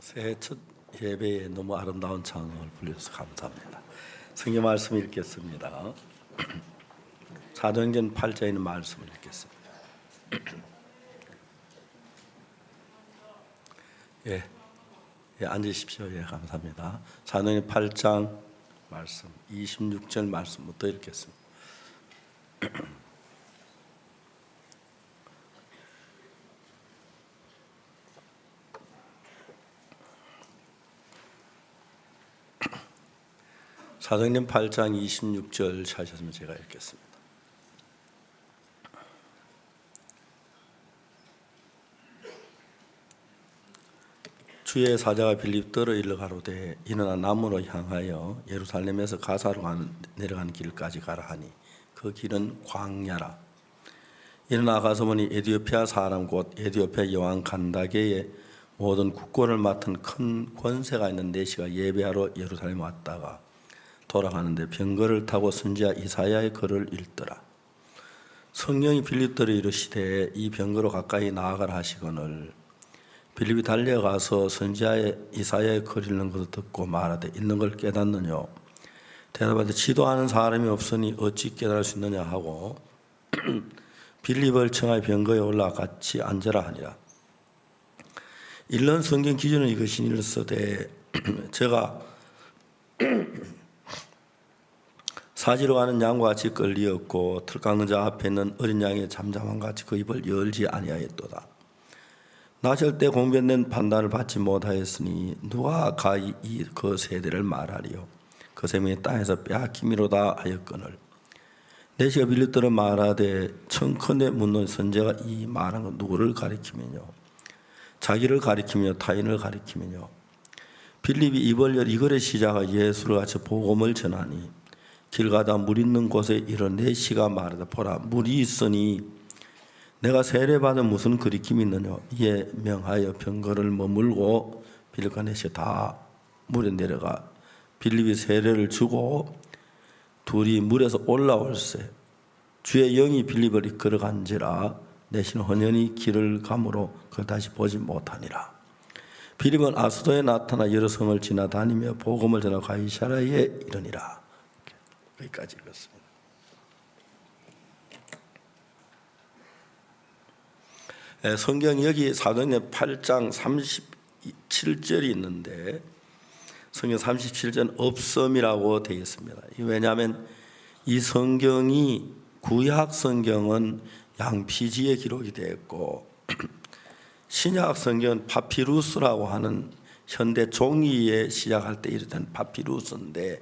새해 첫 예배에 너무 아름다운 찬송을 불러주셔서 감사합니다. 성경 말씀 읽겠습니다. 사도행전 8장에 있는 말씀을 읽겠습니다. 앉으십시오. 감사합니다. 사도행전 8장 말씀 26절 말씀부터 읽겠습니다. 사도행전 8장 26절 찾으셨으면 제가 읽겠습니다. 주의 사자가 빌립더로 일러 가로되 일어나 남으로 향하여 예루살렘에서 가사로 내려가는 길까지 가라 하니 그 길은 광야라. 일어나 가서 보니 에디오피아 사람 곧 에디오피아 여왕 간다게의 모든 국고를 맡은 큰 권세가 있는 내시가 예배하러 예루살렘에 왔다가 돌아가는데 병거를 타고 선지자 이사야의 글을 읽더라. 성령이 빌립더로 이르시되 이 병거로 가까이 나아가라 하시거늘 빌립이 달려가서 선지자 이사야의 글 읽는 것을 듣고 말하되 읽는 걸 깨닫느냐. 대답하되 지도하는 사람이 없으니 어찌 깨달을 수 있느냐 하고 빌립을 청하여 병거에 올라 같이 앉으라 하니라. 읽는 성경 기준은 이것이 일렀으되 제가 사지로 가는 양과 같이 끌리었고 틀 깎는 자 앞에 있는 어린 양의 잠잠함과 같이 그 입을 열지 아니하였도다. 나 절대 공변된 판단을 받지 못하였으니 누가 그 세대를 말하리요. 그 세명이 땅에서 빼앗기미로다 하였거늘 내시가 빌립더러 말하되 청컨대 묻는 선지자가 이 말한 것 누구를 가리키면요 자기를 가리키며 타인을 가리키면요 빌립이 입을 열 이거의 시작하 예수를 같이 복음을 전하니 길 가다 물 있는 곳에 이르 내시가 말하되 보라 물이 있으니 내가 세례받은 무슨 거리낌이 있느냐. 이에 명하여 병거를 머물고 빌립과 내시가 다 물에 내려가 빌립이 세례를 주고 둘이 물에서 올라올세 주의 영이 빌립을 이끌어간지라 내시는 헌연히 길을 가므로 그를 다시 보지 못하니라. 빌립은 아수도에 나타나 여러 성을 지나다니며 복음을 전하고 가이사랴에 이르니라. 여기까지 읽었습니다. 성경 여기 사도행전 8장 37절이 있는데 성경 37절은 없음이라고 되어 있습니다. 왜냐하면 이 성경이 구약 성경은 양피지에 기록이 되어 있고 신약 성경은 파피루스라고 하는 현대 종이에 시작할 때 이르던 파피루스인데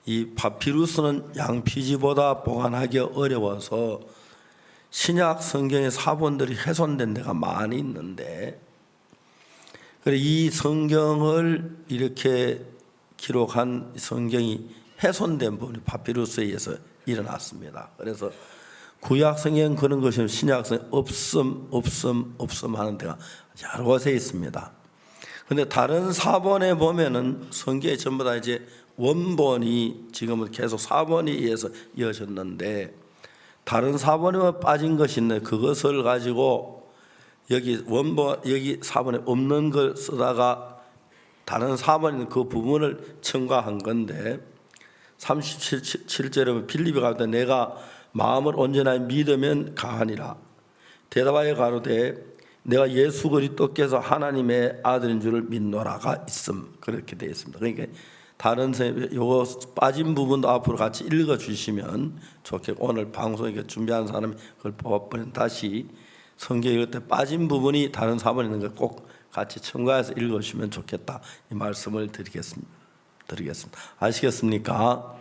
이 파피루스는 양피지보다 보관하기 어려워서 신약 성경의 사본들이 훼손된 데가 많이 있는데 이 성경을 이렇게 기록한 성경이 훼손된 부분이 파피루스에 의해서 일어났습니다. 그래서 구약 성경 그런 것이 신약 성경 없음 하는 데가 여러 곳에 있습니다. 그런데 다른 사본에 보면은 성경이 전부 다 이제 원본이 지금은 계속 사본에 의해서 이어졌는데 다른 사본에 빠진 것이 있는데 그것을 가지고 여기 원본 여기 사본에 없는 걸 쓰다가 다른 사본에 있는 그 부분을 첨가한 건데 37절에 빌립이 가로되 내가 마음을 온전히 믿으면 가하니라. 대답하여 가로되 내가 예수 그리스도께서 하나님의 아들인 줄을 믿노라가 있음. 그렇게 되어 있습니다. 그러니까 다른 선생님 요거 빠진 부분도 앞으로 같이 읽어주시면 좋겠고 오늘 방송에 준비하는 사람이 그걸 뽑아버리면 다시 성경에 읽을 때 빠진 부분이 다른 사본에 있는 걸 꼭 같이 첨가해서 읽어주시면 좋겠다 이 말씀을 드리겠습니다. 아시겠습니까?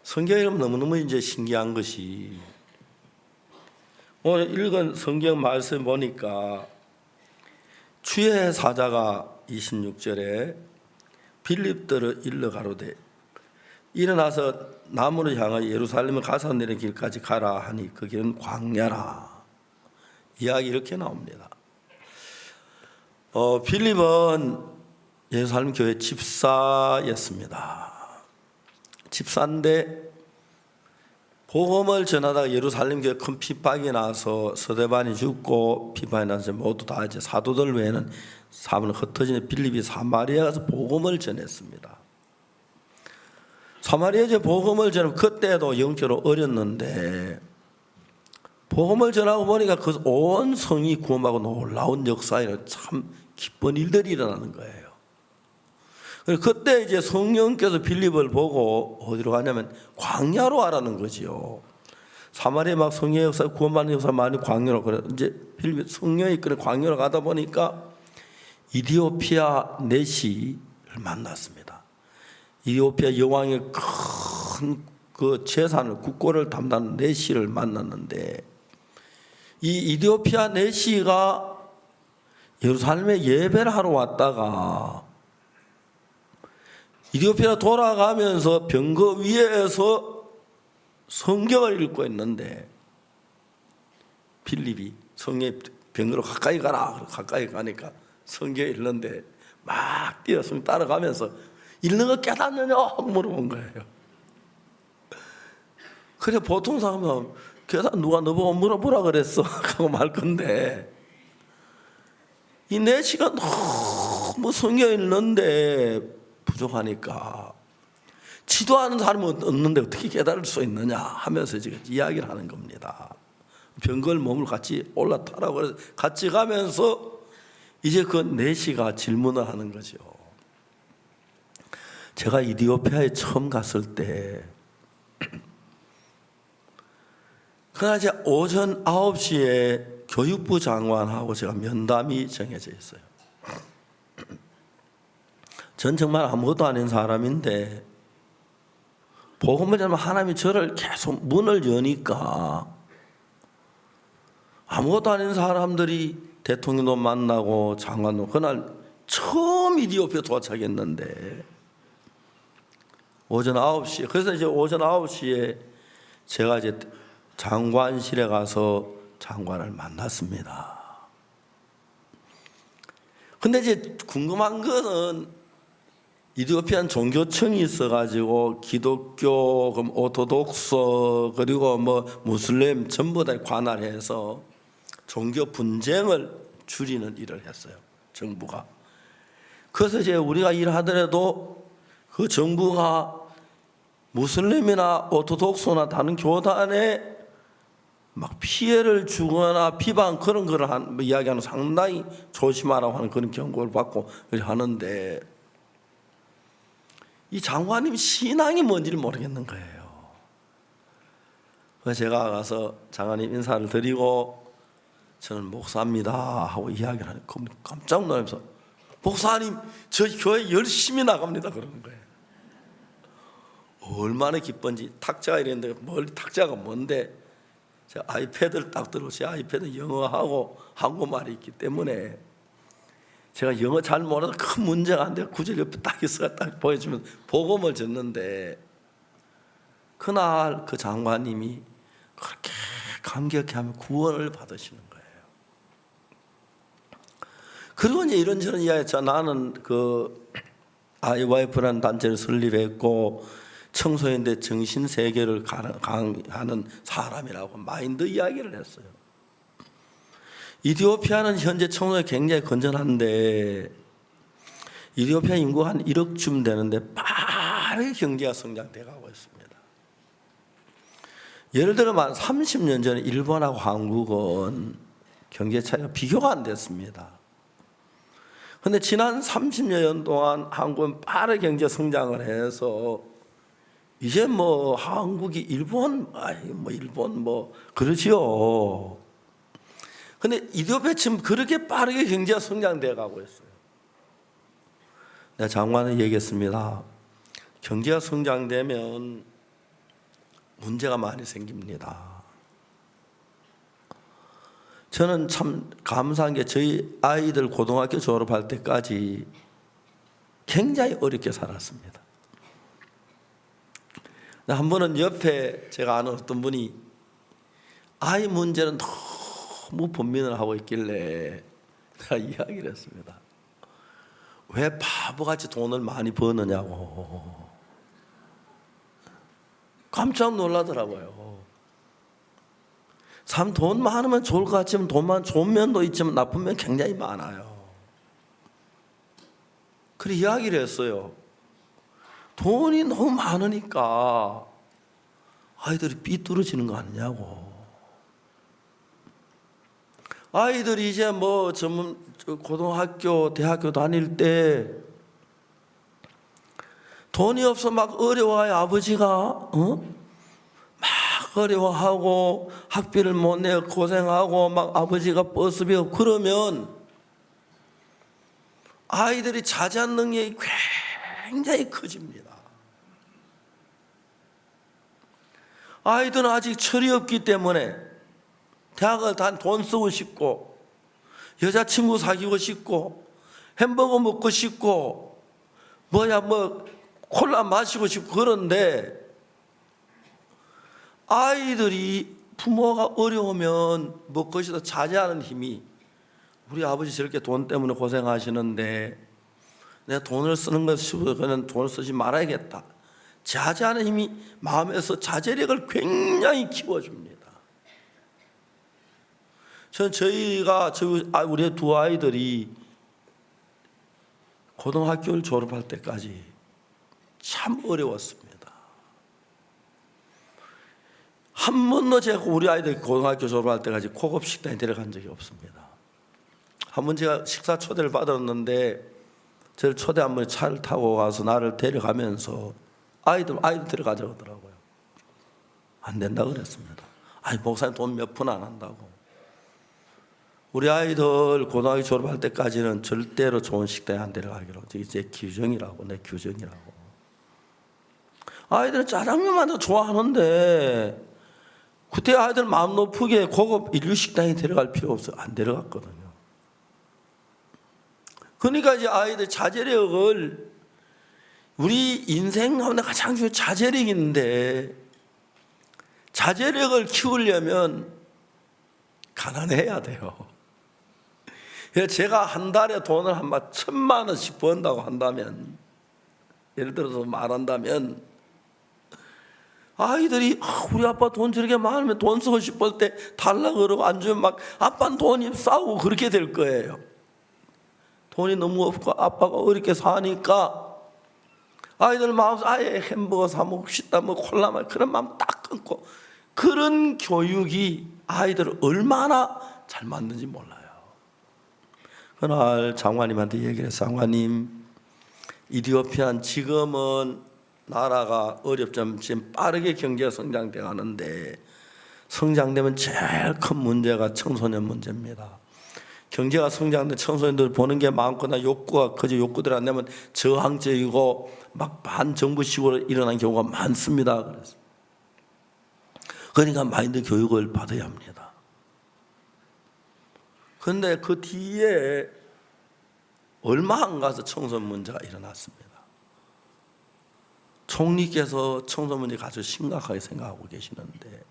성경이 너무너무 이제 신기한 것이 오늘 읽은 성경 말씀 보니까 주의 사자가 26절에 빌립더러 일러 가로되 일어나서 남으로 향하여 예루살렘을 가사 내리는 길까지 가라 하니 그 길은 광야라. 이야기 이렇게 나옵니다. 빌립은 예루살렘 교회 집사였습니다. 집사인데 복음을 전하다가 예루살렘 교회 큰 핍박이 나서 스데반이 죽고 핍박이 나서 모두 다 이제 사도들 외에는 사문을 흩어지는 빌립이 사마리아 가서 복음을 전했습니다. 사마리아에 복음을 전하면 그때도 영적으로 어렸는데 복음을 전하고 보니까 그 온 성이 구원받고 놀라운 역사에 참 기쁜 일들이 일어나는 거예요. 그때 이제 성령께서 빌립을 보고 어디로 가냐면 광야로 가라는 거지요. 사마리아 막 성령의 역사, 구원받는 역사 많이 광야로 그래. 이제 빌립 성령이 이끌어 광야로 가다 보니까 이디오피아 내시를 만났습니다. 이디오피아 여왕의 큰 그 재산을 국고를 담당하는 내시를 만났는데 이 이디오피아 내시가 예루살렘에 예배를 하러 왔다가 이디오피아 돌아가면서 병거 위에서 성경을 읽고 있는데 빌립이 성경에 병거로 가까이 가라. 가까이 가니까 성경을 읽는데 막 뛰어서 따라가면서 읽는 거 깨닫느냐 하고 물어본 거예요. 그래 보통 사람은 누가 너보고 물어보라 그랬어 하고 말 건데 이 내시가 너무 성경 읽는데 부족하니까 지도하는 사람은 없는데 어떻게 깨달을 수 있느냐 하면서 지금 이야기를 하는 겁니다. 병걸 몸을 같이 올라타라고 해서 같이 가면서 이제 그 내시가 질문을 하는 거죠. 제가 이디오피아에 처음 갔을 때 그날 이제 오전 9시에 교육부 장관하고 제가 면담이 정해져 있어요. 전 정말 아무것도 아닌 사람인데 복음을 전하면 하나님이 저를 계속 문을 여니까 아무것도 아닌 사람들이 대통령도 만나고 장관도 그날 처음 이디오피아 도착했는데 오전 9시에 그래서 이제 오전 9시에 제가 이제 장관실에 가서 장관을 만났습니다. 근데 이제 궁금한 거는 이디오피아는 종교청이 있어가지고 기독교, 오토독스 그리고 뭐 무슬림 전부 다 관할해서 종교 분쟁을 줄이는 일을 했어요. 정부가. 그래서 이제 우리가 일하더라도 그 정부가 무슬림이나 오토독스나 다른 교단에 막 피해를 주거나 비방 그런 거를 이야기하는 상당히 조심하라고 하는 그런 경고를 받고 하는데 이 장관님 신앙이 뭔지를 모르겠는 거예요. 그래서 제가 가서 장관님 인사를 드리고 저는 목사입니다 하고 이야기를 하니까 깜짝 놀라면서 목사님 저 교회 열심히 나갑니다 그러는 거예요. 얼마나 기쁜지 탁자가 이랬는데 멀리 탁자가 뭔데 제가 아이패드를 딱 들고 제 아이패드 영어하고 한국말이 있기 때문에 제가 영어 잘 몰라서 큰 문제가 안 돼. 구절 옆에 딱 있어가 딱 보여주면 복음을 줬는데 그날 그 장관님이 그렇게 감격해 하면 구원을 받으시는 거예요. 그리고 이제 이런저런 이야기 나는 그 IYF라는 단체를 설립했고 청소년대 정신세계를 강의하는 사람이라고 마인드 이야기를 했어요. 이디오피아는 현재 청소년이 굉장히 건전한데 이디오피아 인구가 한 1억쯤 되는데 빠르게 경제가 성장돼 가고 있습니다. 예를 들어 한 30년 전에 일본하고 한국은 경제 차이가 비교가 안 됐습니다. 그런데 지난 30년 동안 한국은 빠르게 경제 성장을 해서 이제 뭐 한국이 일본 그러지요. 근데 이디오피아 지금 그렇게 빠르게 경제가 성장돼 가고 있어요. 내가 장관은 얘기했습니다. 경제가 성장되면 문제가 많이 생깁니다. 저는 참 감사한 게 저희 아이들 고등학교 졸업할 때까지 굉장히 어렵게 살았습니다. 한 번은 옆에 제가 아는 어떤 분이 아이 문제는 너무 번민을 하고 있길래 내가 이야기를 했습니다. 왜 바보같이 돈을 많이 버느냐고. 깜짝 놀라더라고요. 참 돈 많으면 좋을 것 같지만 돈만 좋은 면도 있지만 나쁜 면 굉장히 많아요. 그래 이야기를 했어요. 돈이 너무 많으니까 아이들이 삐뚤어지는 거 아니냐고. 아이들이 이제 뭐 전문 고등학교, 대학교 다닐 때 돈이 없어 막 어려워요. 아버지가 막 어려워하고 학비를 못 내고 고생하고 막 아버지가 버스비 없고 그러면 아이들이 자제한 능력이 굉장히 커집니다. 아이들은 아직 철이 없기 때문에 대학을 단 돈 쓰고 싶고 여자친구 사귀고 싶고 햄버거 먹고 싶고 뭐 콜라 마시고 싶고 그런데 아이들이 부모가 어려우면 먹고싶어 자제하는 힘이 우리 아버지 저렇게 돈 때문에 고생하시는데 내가 돈을 쓰는 것이 그는 돈을 쓰지 말아야겠다. 자제하는 힘이 마음에서 자제력을 굉장히 키워줍니다. 우리 두 아이들이 고등학교를 졸업할 때까지 참 어려웠습니다. 한 번도 제가 우리 아이들 고등학교 졸업할 때까지 고급 식당에 데려간 적이 없습니다. 한 번 제가 식사 초대를 받았는데 저를 초대 한 번 차를 타고 가서 나를 데려가면서 아이들 데려가자고 하더라고요. 안 된다고 그랬습니다. 아니 목사님 돈 몇 푼 안 한다고. 우리 아이들 고등학교 졸업할 때까지는 절대로 좋은 식당에 안 데려가기로. 이게 제 규정이라고, 내 규정이라고. 아이들은 짜장면만 좋아하는데 그때 아이들 마음 높게 고급 인류 식당에 데려갈 필요 없어요. 안 데려갔거든요. 그러니까 이제 아이들 자제력을 우리 인생 가운데 가장 중요한 자제력이 있는데 자제력을 키우려면 가난해야 돼요. 제가 한 달에 돈을 한 1,000만 원씩 번다고 한다면 예를 들어서 말한다면 아이들이 우리 아빠 돈 저렇게 많으면 돈 쓰고 싶을 때 달라고 그러고 안 주면 막 아빠는 돈이 싸우고 그렇게 될 거예요. 돈이 너무 없고 아빠가 어렵게 사니까 아이들 마음속 아예 햄버거 사 먹고 싶다 뭐 콜라 말 그런 마음 딱 끊고 그런 교육이 아이들을 얼마나 잘 만드는지 몰라요. 그날 장관님한테 얘기를 해서 장관님 이디오피아는 지금은 나라가 어렵지만 지금 빠르게 경제가 성장돼 가는데 성장되면 제일 큰 문제가 청소년 문제입니다. 경제가 성장된 청소년들 보는 게 많거나 욕구가 커져 욕구들이 안 되면 저항적이고 막 반정부식으로 일어난 경우가 많습니다. 그래서 그러니까 마인드 교육을 받아야 합니다. 그런데 그 뒤에 얼마 안 가서 청소년 문제가 일어났습니다. 총리께서 청소년 문제 아주 심각하게 생각하고 계시는데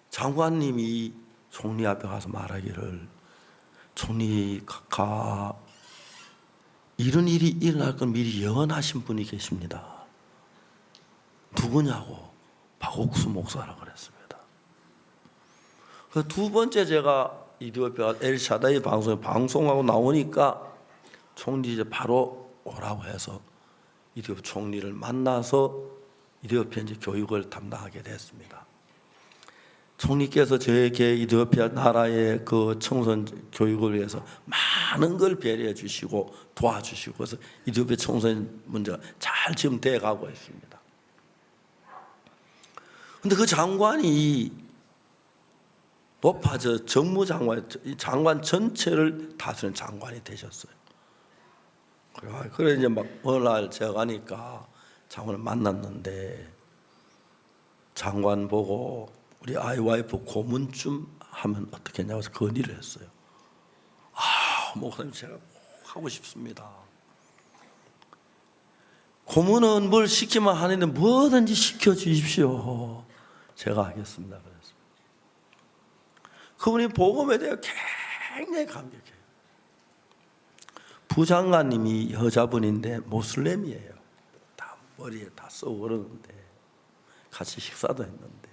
장관님이 총리 앞에 가서 말하기를 총리가 이런 일이 일어날 건 미리 예언하신 분이 계십니다. 누구냐고 박옥수 목사라고 그랬습니다. 그 두 번째 제가 이디오피아 엘샤다이 방송에 방송하고 나오니까 총리 이제 바로 오라고 해서 이디오피아 총리를 만나서 이디오피아 이제 교육을 담당하게 됐습니다. 총리께서 저에게 이디오피아 나라의 그 청소년 교육을 위해서 많은 걸 배려해 주시고 도와주시고 그래서 이디오피아 청소년 문제가 잘 지금 돼가고 있습니다. 그런데 그 장관이 높아져 장관 전체를 다스리는 장관이 되셨어요. 그래 이제 막 어느 날 제가 가니까 장관을 만났는데 장관 보고 우리 아이 와이프 고문쯤 하면 어떻겠냐고 해서 건의를 했어요. 목사님 제가 하고 싶습니다. 고문은 뭘 시키면 하는데 뭐든지 시켜주십시오. 제가 하겠습니다. 그랬습니다. 그분이 복음에 대해 굉장히 감격해요. 부장관님이 여자분인데 모슬렘이에요. 다 머리에 다 쓰고 그러는데 같이 식사도 했는데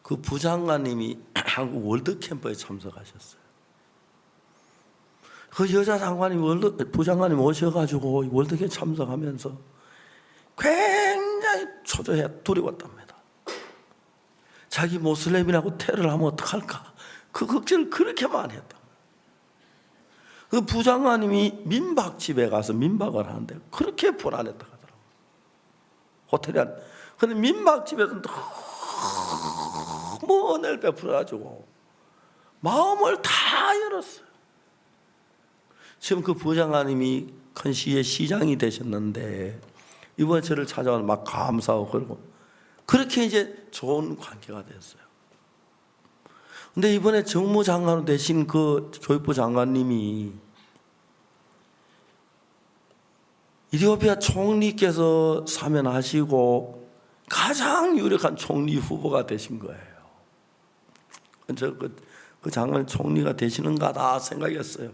그 부장관님이 한국 월드캠프에 참석하셨어요. 그 여자 장관님 부장관님 오셔가지고 월드캠프 참석하면서 굉장히 초조해 두려웠답니다. 자기 모슬렘이라고 테러를 하면 어떡할까? 그 걱정을 그렇게 많이 했다. 그 부장관님이 민박집에 가서 민박을 하는데 그렇게 불안했다 하더라고요. 호텔이 안. 근데 민박집에서 너무 은혜를 베풀어가지고 마음을 다 열었어요. 지금 그 부장관님이 큰 시의 시장이 되셨는데 이번 저를 찾아와서 막 감사하고 그러고 그렇게 이제 좋은 관계가 됐어요. 근데 이번에 정무장관으로 되신 그 교육부 장관님이 이디오피아 총리께서 사면하시고 가장 유력한 총리 후보가 되신 거예요. 그 장관이 총리가 되시는가다 생각했어요.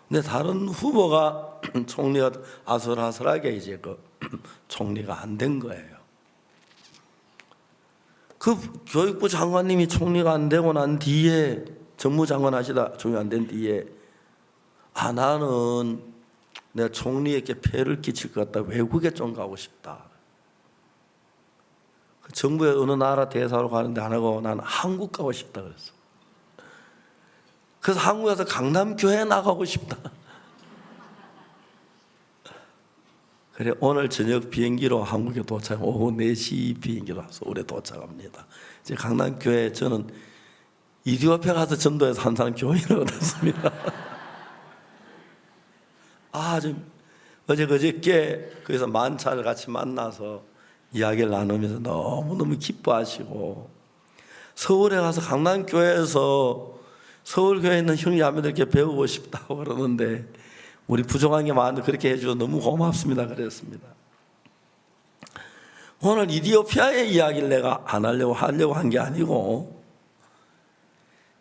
근데 다른 후보가 총리가 아슬아슬하게 이제 그 총리가 안 된 거예요. 그 교육부 장관님이 총리가 안 되고 난 뒤에 정무장관 하시다 총리 안 된 뒤에 나는 내가 총리에게 폐를 끼칠 것 같다. 외국에 좀 가고 싶다. 그 정부의 어느 나라 대사로 가는데 안 하고 나는 한국 가고 싶다 그랬어. 그래서 한국에서 강남교회 나가고 싶다. 그래 오늘 저녁 비행기로 한국에 도착, 오후 4시 비행기로 서울에 도착합니다. 이제 강남교회 저는 이디오피아 가서 전도해서 한 사람 교인을 얻었습니다. 어제 그저께 거기서 만찬을 같이 만나서 이야기를 나누면서 너무너무 기뻐하시고 서울에 가서 강남교회에서 서울교회에 있는 형제자매들께 배우고 싶다고 그러는데 우리 부족한 게 많은데 그렇게 해주셔서 너무 고맙습니다 그랬습니다. 오늘 이디오피아의 이야기를 내가 안 하려고 한 게 아니고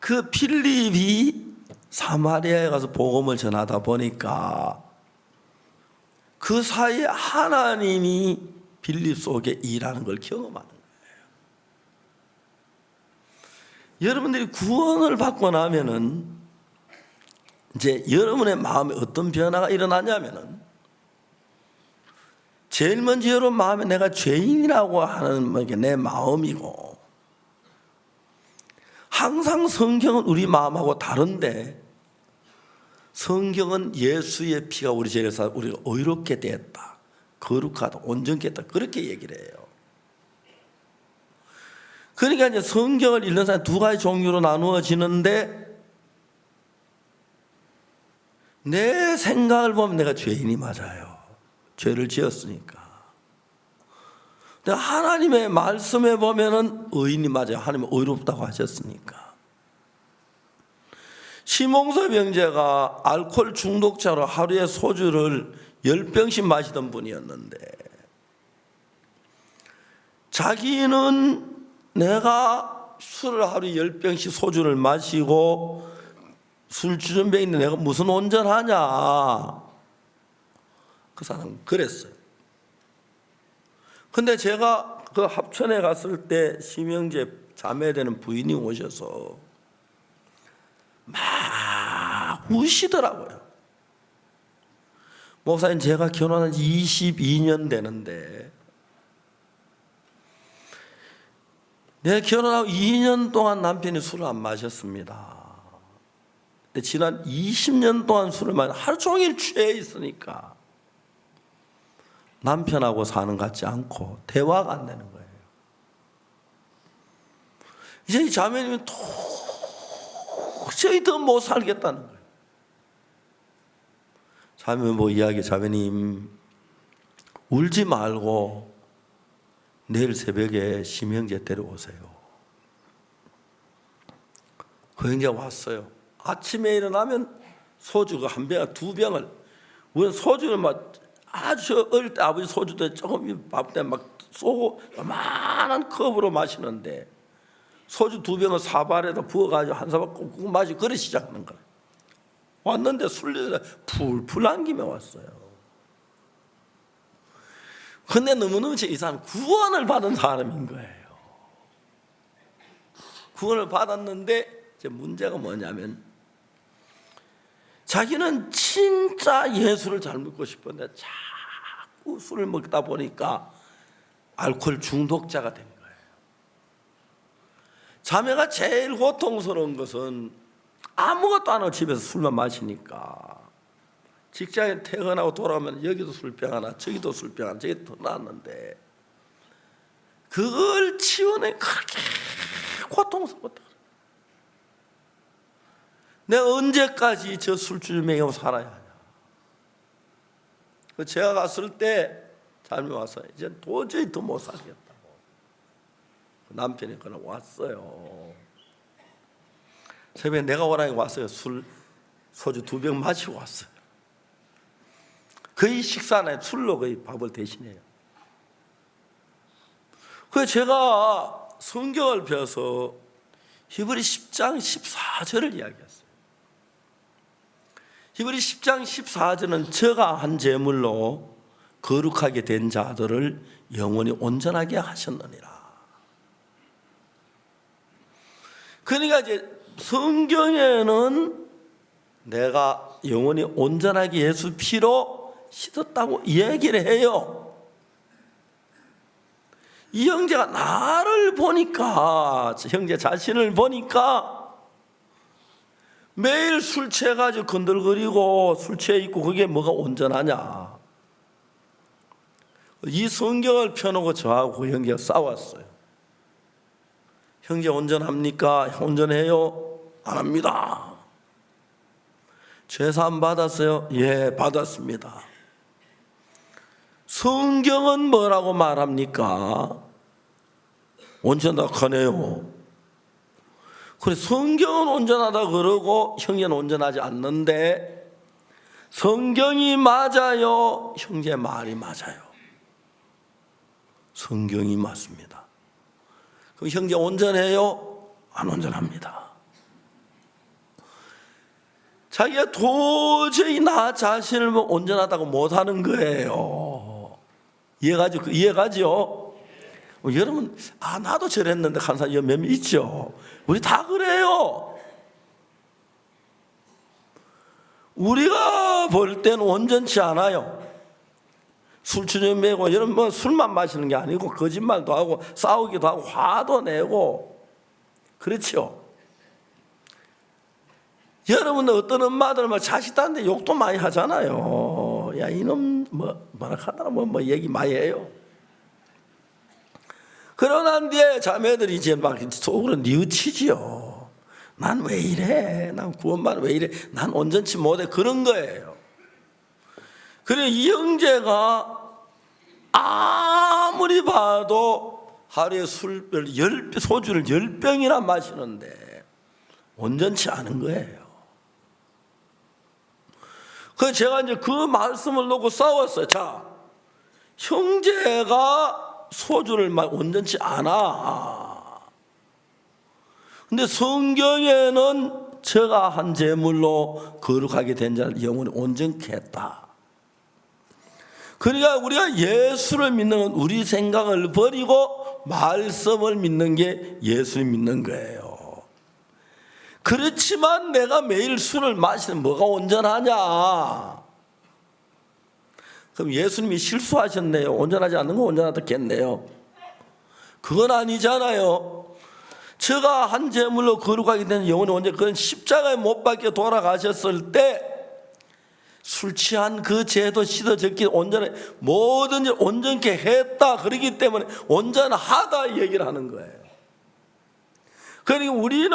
그 필립이 사마리아에 가서 복음을 전하다 보니까 그 사이에 하나님이 빌립 속에 일하는 걸 경험하는 거예요. 여러분들이 구원을 받고 나면은 이제 여러분의 마음에 어떤 변화가 일어나냐면은 제일 먼저 여러분 마음에 내가 죄인이라고 하는 게 내 마음이고 항상 성경은 우리 마음하고 다른데 성경은 예수의 피가 우리 죄를 사서 우리가 의롭게 됐다, 거룩하다, 온전케 했다 그렇게 얘기를 해요. 그러니까 이제 성경을 읽는 사람이 두 가지 종류로 나누어지는데 내 생각을 보면 내가 죄인이 맞아요. 죄를 지었으니까. 근데 하나님의 말씀에 보면은 의인이 맞아요. 하나님은 의롭다고 하셨으니까. 시몽서 형제가 알코올 중독자로 하루에 소주를 10병씩 마시던 분이었는데 자기는 내가 술을 하루에 10병씩 소주를 마시고 술주전병 있는데 내가 무슨 온전하냐 그 사람은 그랬어요. 근데 제가 그 합천에 갔을 때 심형제 자매되는 부인이 오셔서 막 우시더라고요. 목사님 제가 결혼한 지 22년 되는데 내가 결혼하고 2년 동안 남편이 술을 안 마셨습니다. 근데 지난 20년 동안 술을 마시고 하루 종일 취해 있으니까 남편하고 사는 것 같지 않고 대화가 안 되는 거예요. 이제 이 자매님이 도저히 더 못 살겠다는 거예요. 자매님 뭐 이야기, 자매님 울지 말고 내일 새벽에 심형제 데려오세요. 그 형제가 왔어요. 아침에 일어나면 소주가 한 병, 두 병을, 우리는 소주를 막 아주 어릴 때 아버지 소주도 조금 밥 때 막 쏘고 요만한 컵으로 마시는데 소주 두 병을 사발에다 부어가지고 한 사발 꾹꾹 마시고 그래 시작하는 거예요. 왔는데 술래가 풀풀 안김에 왔어요. 근데 너무너무 이 사람 구원을 받은 사람인 거예요. 구원을 받았는데 이제 문제가 뭐냐면 자기는 진짜 예수를 잘 믿고 싶었는데 자꾸 술을 먹다 보니까 알코올 중독자가 된 거예요. 자매가 제일 고통스러운 것은 아무것도 안 하고 집에서 술만 마시니까 직장에 퇴근하고 돌아오면 여기도 술병 하나 저기도 술병 하나 저기 더 나왔는데 그걸 치워내 그렇게 고통스럽다. 내가 언제까지 저 술주를 먹이고 살아야 하냐. 제가 갔을 때 삶이 와서 이제 도저히 더 못 살겠다고 남편이 그날 왔어요. 새벽에 내가 오라니 왔어요. 소주 2병 마시고 왔어요. 거의 식사나 술로 거의 밥을 대신해요. 그래서 제가 성경을 펴서 히브리 10장 14절을 이야기했어요. 히브리 10장 14절은 저가 한 제물로 거룩하게 된 자들을 영원히 온전하게 하셨느니라. 그러니까 이제 성경에는 내가 영원히 온전하게 예수 피로 씻었다고 얘기를 해요. 이 형제가 나를 보니까, 형제 자신을 보니까 매일 술 취해가지고 건들거리고 술 취해 있고 그게 뭐가 온전하냐. 이 성경을 펴놓고 저하고 그 형제가 싸웠어요. 형제 온전합니까? 온전해요? 안 합니다. 죄사함 받았어요? 예, 받았습니다. 성경은 뭐라고 말합니까? 온전하네요. 그래, 성경은 온전하다 그러고 형제는 온전하지 않는데 성경이 맞아요? 형제 말이 맞아요? 성경이 맞습니다. 그럼 형제 온전해요? 안 온전합니다. 자기가 도저히 나 자신을 온전하다고 못하는 거예요. 이해가죠? 여러분, 나도 저랬는데 한 사람 몇 명 있죠? 우리 다 그래요. 우리가 볼 때는 온전치 않아요. 술주정 매고 여러분 술만 마시는 게 아니고 거짓말도 하고 싸우기도 하고 화도 내고 그렇죠. 여러분 어떤 엄마들 자식들한테 욕도 많이 하잖아요. 야 이놈 뭐라 하더라 뭐 얘기 많이 해요. 그러난 뒤에 자매들이 이제 막 속으로 뉘우치지요. 난 왜 이래? 난 구원만 왜 이래? 난 온전치 못해. 그런 거예요. 그래 이 형제가 아무리 봐도 하루에 소주를 10병이나 마시는데 온전치 않은 거예요. 그래서 제가 이제 그 말씀을 놓고 싸웠어요. 자, 형제가 소주를 온전치 않아. 근데 성경에는 저가 한 제물로 거룩하게 된 자를 영원히 온전케 했다. 그러니까 우리가 예수를 믿는 건 우리 생각을 버리고 말씀을 믿는 게 예수를 믿는 거예요. 그렇지만 내가 매일 술을 마시는 뭐가 온전하냐? 그럼 예수님이 실수하셨네요. 온전하지 않는 거 온전하다겠네요. 그건 아니잖아요. 저가 한 제물로 거룩하게 된 영혼이 온전, 그건 십자가에 못 박혀 돌아가셨을 때 술 취한 그 죄도 씻어졌기 온전해 뭐든지 온전케 했다. 그렇기 때문에 온전하다 얘기를 하는 거예요. 그러니까 우리는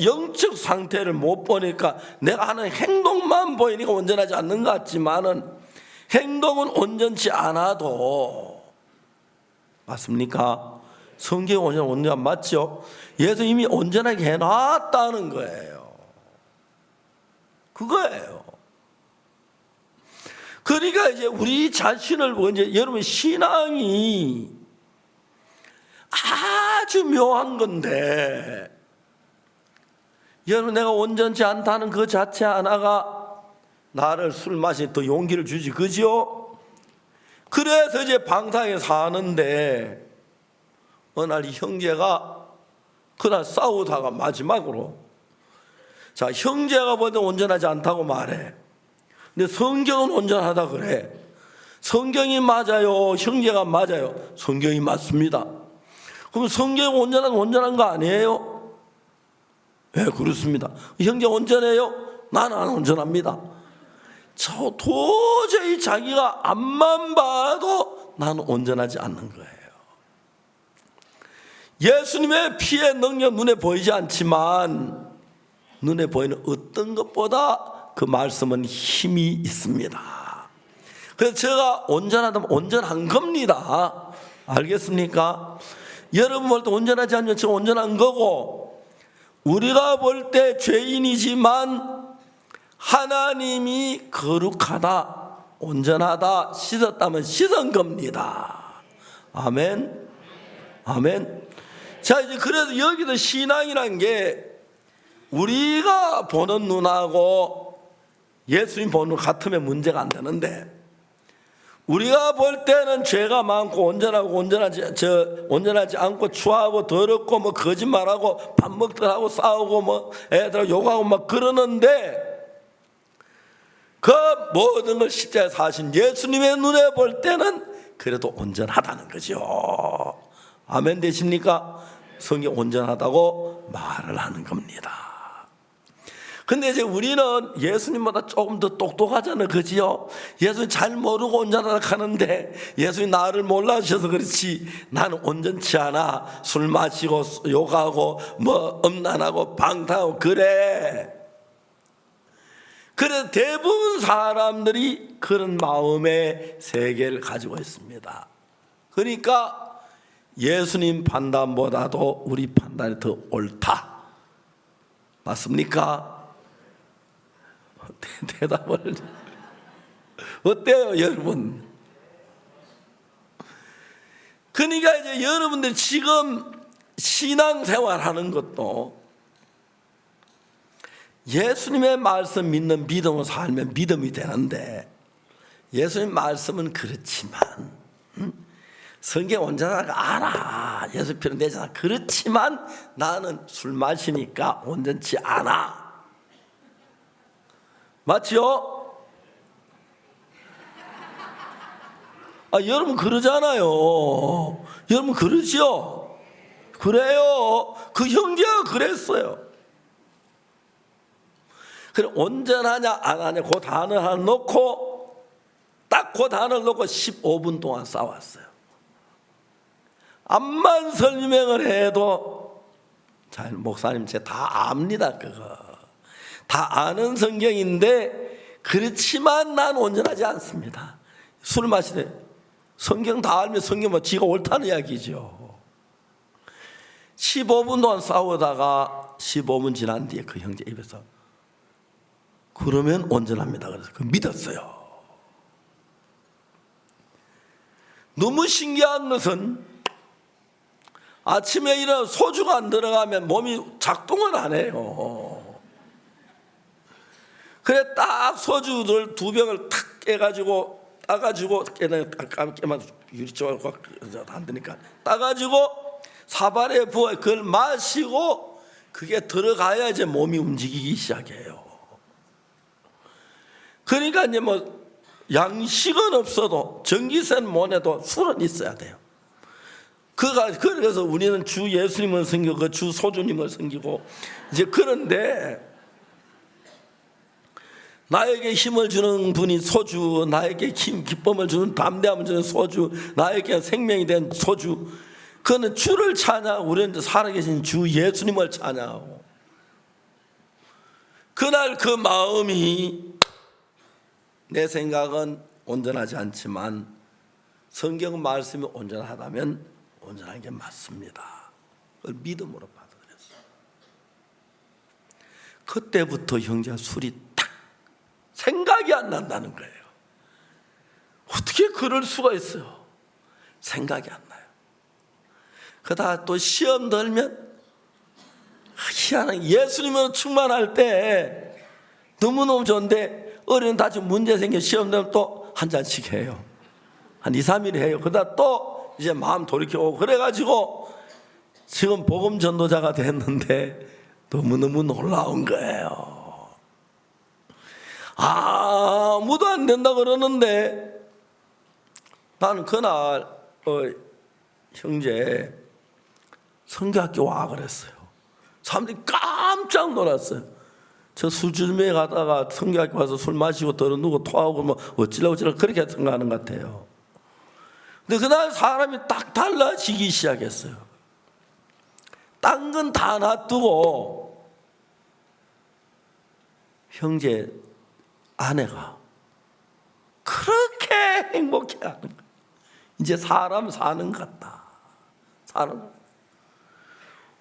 영적 상태를 못 보니까 내가 하는 행동만 보이니까 온전하지 않는 것 같지만은 행동은 온전치 않아도 맞습니까? 성경이 온전 맞죠? 예수님이 온전하게 해놨다는 거예요. 그거예요. 그러니까 이제 우리 자신을 보고 이제 여러분 신앙이 아주 묘한 건데 여러분 내가 온전치 않다는 그 자체 하나가 나를 술 마시는 더 용기를 주지 그죠? 그래서 이제 방탕에 사는데 어느 날 이 형제가 그날 싸우다가 마지막으로, 자, 형제가 보다 온전하지 않다고 말해. 근데 성경은 온전하다 그래. 성경이 맞아요, 형제가 맞아요? 성경이 맞습니다. 그럼 성경이 온전한 거 아니에요? 네, 그렇습니다. 형제 온전해요? 나는 안 온전합니다. 저 도저히 자기가 앞만 봐도 나는 온전하지 않는 거예요. 예수님의 피의 능력 눈에 보이지 않지만 눈에 보이는 어떤 것보다 그 말씀은 힘이 있습니다. 그래서 제가 온전하다면 온전한 겁니다. 알겠습니까? 여러분 볼 때 온전하지 않으면 제가 온전한 거고, 우리가 볼 때 죄인이지만 하나님이 거룩하다, 온전하다, 씻었다면 씻은 겁니다. 아멘. 아멘. 자, 이제 그래서 여기서 신앙이란 게 우리가 보는 눈하고 예수님 보는 눈 같으면 문제가 안 되는데, 우리가 볼 때는 죄가 많고 온전하지 않고 추하고 더럽고 뭐 거짓말하고 밥 먹더라고 싸우고 뭐 애들하고 욕하고 막 그러는데, 그 모든 걸 십자가에 사신 예수님의 눈에 볼 때는 그래도 온전하다는 거죠. 아멘 되십니까? 성경 온전하다고 말을 하는 겁니다. 근데 이제 우리는 예수님보다 조금 더 똑똑하잖아요, 그지요? 예수님 잘 모르고 온전하다 하는데, 예수님 나를 몰라주셔서 그렇지 나는 온전치 않아. 술 마시고 욕하고 뭐 음란하고 방탕하고 그래. 그래서 대부분 사람들이 그런 마음의 세계를 가지고 있습니다. 그러니까 예수님 판단보다도 우리 판단이 더 옳다. 맞습니까? 대답을 어때요, 여러분? 그러니까 이제 여러분들 지금 신앙생활 하는 것도 예수님의 말씀 믿는 믿음으로 살면 믿음이 되는데, 예수님 말씀은 그렇지만 성경 온전하게 알아, 예수 피는 내잖아. 그렇지만 나는 술 마시니까 온전치 않아. 맞죠? 여러분 그러잖아요. 여러분 그러죠? 그래요. 그 형제가 그랬어요. 그래, 온전하냐 안 하냐 그 단어 하나 놓고, 딱 그 단어를 놓고 15분 동안 싸웠어요. 암만 설명을 해도, 자, 목사님 제가 다 압니다. 그거 다 아는 성경인데, 그렇지만 난 온전하지 않습니다. 술 마시네. 성경 다 알면 성경 뭐 지가 옳다는 이야기죠. 15분 동안 싸우다가 15분 지난 뒤에 그 형제 입에서 그러면 온전합니다. 그래서 그 믿었어요. 너무 신기한 것은 아침에 일어나 소주가 안 들어가면 몸이 작동을 안 해요. 그래 딱 소주를 2병을 탁 깨가지고 따가지고 깨만 유리조각 안 되니까 따가지고 사발에 부어 그걸 마시고 그게 들어가야 이제 몸이 움직이기 시작해요. 그러니까 이제 뭐 양식은 없어도 전기세는 못 내도 술은 있어야 돼요. 그래서 우리는 주 예수님을 섬기고 주 소주님을 섬기고 이제 그런데, 나에게 힘을 주는 분이 소주, 나에게 기쁨을 주는 담대함을 주는 소주, 나에게 생명이 된 소주, 그거는 주를 찬양하고 우리는 살아계신 주 예수님을 찬양하고, 그날 그 마음이 내 생각은 온전하지 않지만 성경 말씀이 온전하다면 온전한 게 맞습니다. 그걸 믿음으로 받아들였어요. 그때부터 형제가 술이 딱 생각이 안 난다는 거예요. 어떻게 그럴 수가 있어요? 생각이 안 나요. 그러다가 또 시험 들면 희한하게 예수님으로 충만할 때 너무너무 좋은데, 어린 다시 문제 생겨 시험 되면 또 한 잔씩 해요. 한 2, 3일 해요. 그러다 또 이제 마음 돌이켜오고 그래가지고 지금 복음 전도자가 됐는데 너무너무 놀라운 거예요. 아무도 안 된다 그러는데 나는 그날 형제 성교학교 와 그랬어요. 사람들이 깜짝 놀랐어요. 저 술집에 가다가 성교학교 와서 술 마시고 더러누고 토하고 뭐 어찌라고 그렇게 생각하는 것 같아요. 근데 그날 사람이 딱 달라지기 시작했어요. 딴 건 다 놔두고 형제 아내가 그렇게 행복해하는 거예요. 이제 사람 사는 것 같다. 사는 것.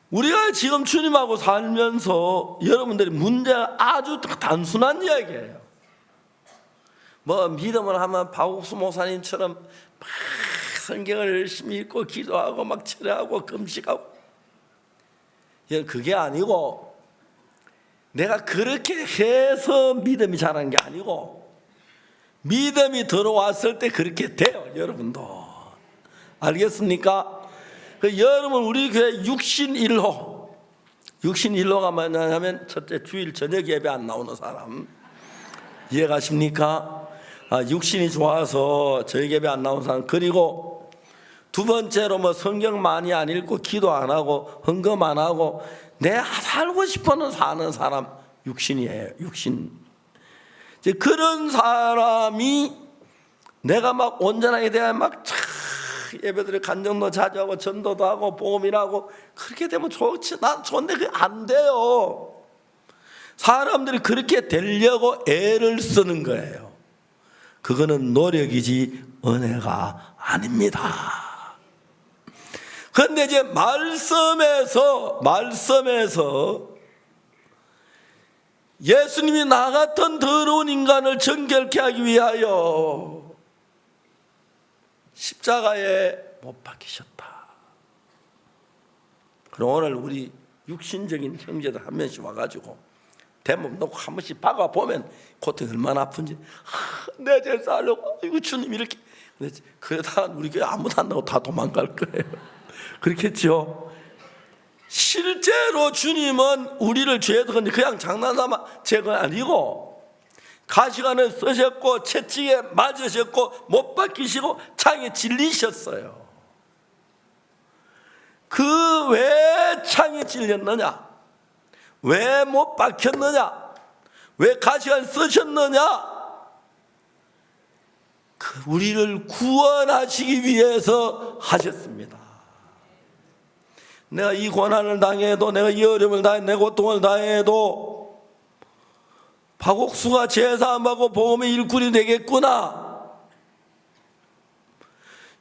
우리가 지금 주님하고 살면서 여러분들이 문제가 아주 단순한 이야기예요. 뭐 믿음을 하면 박옥수 목사님처럼 막 성경을 열심히 읽고 기도하고 막 철회하고 금식하고, 그게 아니고 내가 그렇게 해서 믿음이 자라는 게 아니고 믿음이 들어왔을 때 그렇게 돼요. 여러분도 알겠습니까? 여러분 우리 교회 육신일호가 뭐냐면 첫째 주일 저녁 예배 안 나오는 사람 이해가십니까? 육신이 좋아서 저녁 예배 안 나오는 사람, 그리고 두 번째로 뭐 성경 많이 안 읽고 기도 안 하고 헌금 안 하고 내가 살고 싶어는 사는 사람, 육신이에요. 육신. 이제 그런 사람이 내가 막 온전하게 돼야 막 예배들이 간정도 자주 하고 전도도 하고 복음이라고 그렇게 되면 좋지. 난 좋은데 그게 안 돼요. 사람들이 그렇게 되려고 애를 쓰는 거예요. 그거는 노력이지 은혜가 아닙니다. 그런데 이제 말씀에서 예수님이 나 같은 더러운 인간을 정결케 하기 위하여 십자가에 못 박히셨다. 그럼 오늘 우리 육신적인 형제들 한 명씩 와가지고 대몸 놓고 한 번씩 박아보면 고통이 얼마나 아픈지, 내 죄 살려고 이거 주님 이렇게. 그러다가 우리 교회 아무도 안 나고 다 도망갈 거예요. 그렇겠죠? 실제로 주님은 우리를 죄에서 그냥 장난삼아 죄가 아니고 가시관을 쓰셨고 채찍에 맞으셨고 못 박히시고 창에 찔리셨어요. 그 왜 창에 찔렸느냐? 왜 못 박혔느냐? 왜 가시관 쓰셨느냐? 우리를 구원하시기 위해서 하셨습니다. 내가 이 고난을 당해도, 내가 이 어려움을 당해, 내 고통을 당해도 박옥수가 제사함하고 복음의 일꾼이 되겠구나.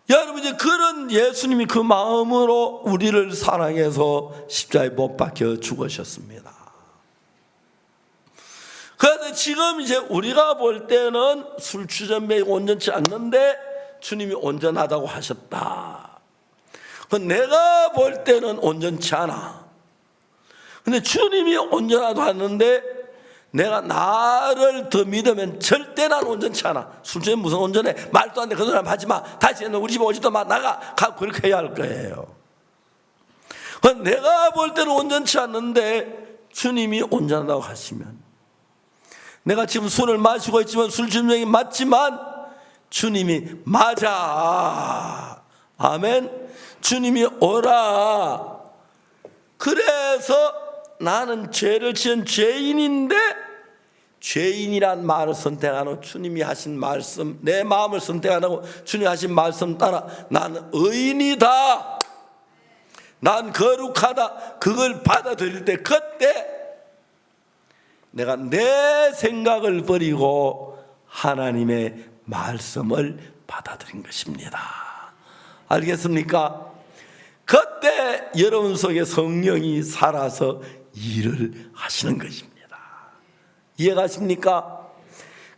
여러분, 이제 그런 예수님이 그 마음으로 우리를 사랑해서 십자가에 못 박혀 죽으셨습니다. 그런데 지금 이제 우리가 볼 때는 술주전매이 온전치 않는데 주님이 온전하다고 하셨다. 내가 볼 때는 온전치 않아. 근데 주님이 온전하다고 하는데 내가 나를 더 믿으면 절대 난 온전치 않아. 술주전 무슨 온전해? 말도 안 돼. 그 사람 하지 마. 다시 우리 집 오지도 마. 나가. 그렇게 해야 할 거예요. 내가 볼 때는 온전치 않는데 주님이 온전하다고 하시면, 내가 지금 술을 마시고 있지만 술주정이 맞지만 주님이 맞아. 아멘. 주님이 오라. 그래서 나는 죄를 지은 죄인인데 죄인이란 말을 선택 안 하고 주님이 하신 말씀, 내 마음을 선택 안 하고 주님이 하신 말씀 따라 나는 의인이다, 난 거룩하다, 그걸 받아들일 때 그때 내가 내 생각을 버리고 하나님의 말씀을 받아들인 것입니다. 알겠습니까? 그때 여러분 속에 성령이 살아서 일을 하시는 것입니다. 이해가십니까?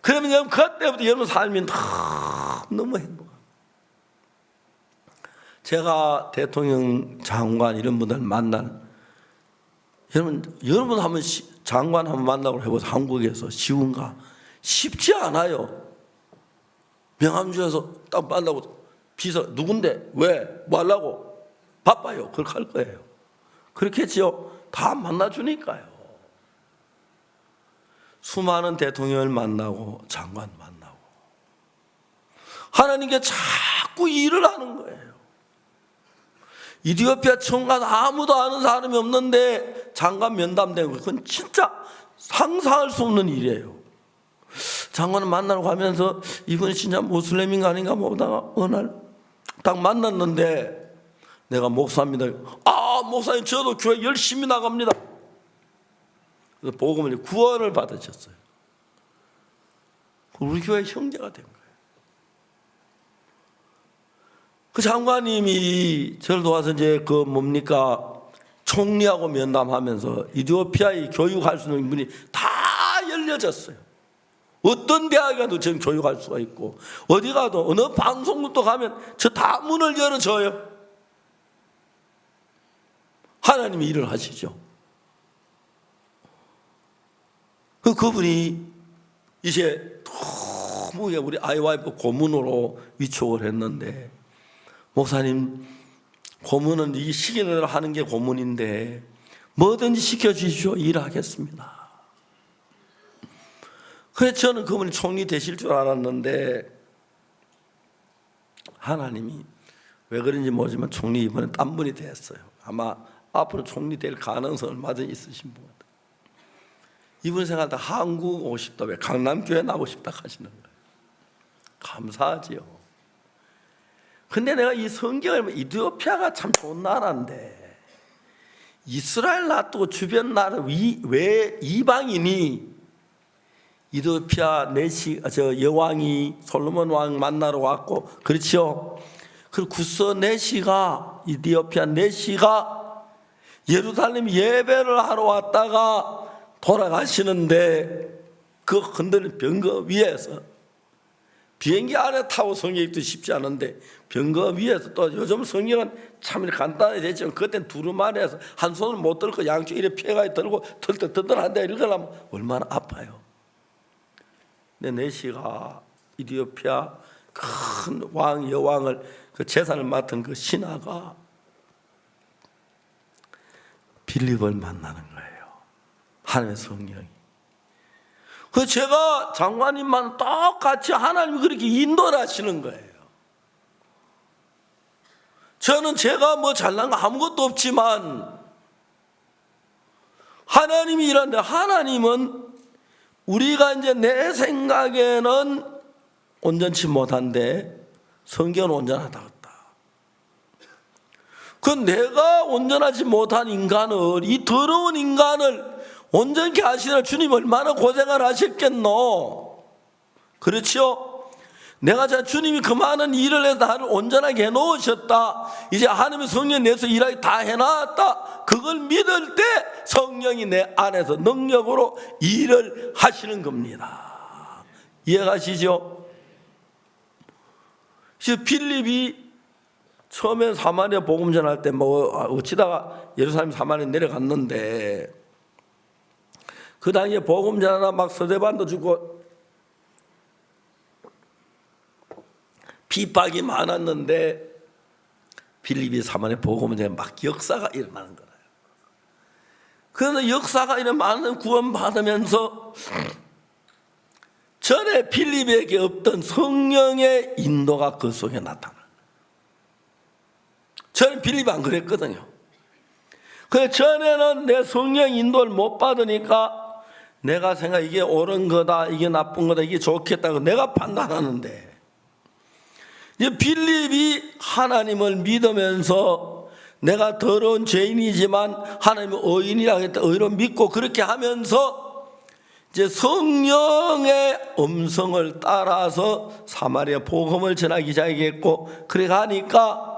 그러면 그때부터 여러분 삶이 너무 행복합니다. 제가 대통령, 장관 이런 분들 여러분 한번 장관 한번 만나고 해보세요. 한국에서 쉬운가? 쉽지 않아요. 명함주에서 딱 만나고 비서 누군데 왜 뭐 하려고 바빠요. 그렇게 할 거예요. 그렇게 했지요. 다 만나주니까요. 수많은 대통령을 만나고 장관 만나고 하나님께 자꾸 일을 하는 거예요. 이디오피아 청관 아무도 아는 사람이 없는데 장관 면담되고 그건 진짜 상상할 수 없는 일이에요. 장관을 만나러 가면서 이분이 진짜 모슬렘인가 아닌가 보다가 어느 날 딱 만났는데 내가 목사입니다. 아 목사님 저도 교회 열심히 나갑니다. 그래서 복음을 구원을 받으셨어요. 우리 교회 형제가 된 거예요. 그 장관님이 저를 도와서 이제 그 뭡니까 총리하고 면담하면서 이디오피아에 교육할 수 있는 문이 다 열려졌어요. 어떤 대학에 가도 지금 교육할 수가 있고 어디 가도 어느 방송국도 가면 저 다 문을 열어줘요. 하나님이 일을 하시죠. 그분이 이제 너무 우리 아이와이프 고문으로 위촉을 했는데 목사님 고문은 이 시키는 대로 하는 게 고문인데 뭐든지 시켜주십시오. 일하겠습니다. 그래서 저는 그분이 총리 되실 줄 알았는데 하나님이 왜 그런지 모르지만 총리 이번에 딴 분이 됐어요. 아마 앞으로 총리 될 가능성이 얼마든지 있으신 분. 이분 생각할 때 한국 오고 싶다. 왜 강남교회 나오고 싶다 하시는 거예요. 감사하지요. 근데 내가 이 성경을 이디오피아가 참 좋은 나라인데 이스라엘 놔두고 주변 나라 왜 이방인이 이디오피아 여왕이 솔로몬 왕 만나러 왔고 그렇죠. 그리고 구서 네시가 이디오피아 네시가 예루살렘 예배를 하러 왔다가 돌아가시는데 그 흔드는 병거 위에서 비행기 안에 타고 성경 읽기도 쉽지 않은데 병거 위에서 또 요즘 성경은 참 간단해졌지만 그때는 두루마리에서 한 손을 못 들고 양쪽 이렇게 펴가 들고 털털털털한데 읽으려면 얼마나 아파요. 근데 네시가 이디오피아 큰 왕 여왕을 그 재산을 맡은 그 신하가 빌립을 만나는 거예요. 하나님의 성령이. 그 제가 장관님만 똑같이 하나님이 그렇게 인도를 하시는 거예요. 저는 제가 뭐 잘난 거 아무것도 없지만 하나님이 일하는데 하나님은 우리가 이제 내 생각에는 온전치 못한데 성경은 온전하다 했다. 그 내가 온전하지 못한 인간을 이 더러운 인간을 온전케 하시느라 주님 얼마나 고생을 하셨겠노. 그렇죠? 내가 주님이 그 많은 일을 해서 나를 온전하게 해놓으셨다. 이제 하나님의 성령 내서 일하기 다 해놨다. 그걸 믿을 때 성령이 내 안에서 능력으로 일을 하시는 겁니다. 이해가시죠? 빌립이 처음에 사마리아 복음 전할 때 뭐 어찌다가 예루살렘 사마리아 내려갔는데 그 당시에 복음 전하다 막 서대반도 주고 비박이 많았는데 빌립이 사마리아 복음 전에 막 역사가 일어나는 거예요. 그래서 역사가 일어나는 구원받으면서 전에 빌립에게 없던 성령의 인도가 그 속에 나타나요. 저는 빌립이 안 그랬거든요. 그 전에는 내 성령 인도를 못 받으니까 내가 생각 이게 옳은 거다, 이게 나쁜 거다, 이게 좋겠다고 내가 판단하는데 이제 빌립이 하나님을 믿으면서 내가 더러운 죄인이지만 하나님은 의인이라고 했다. 의로 믿고 그렇게 하면서 이제 성령의 음성을 따라서 사마리아 복음을 전하기 시작했고 그래 가니까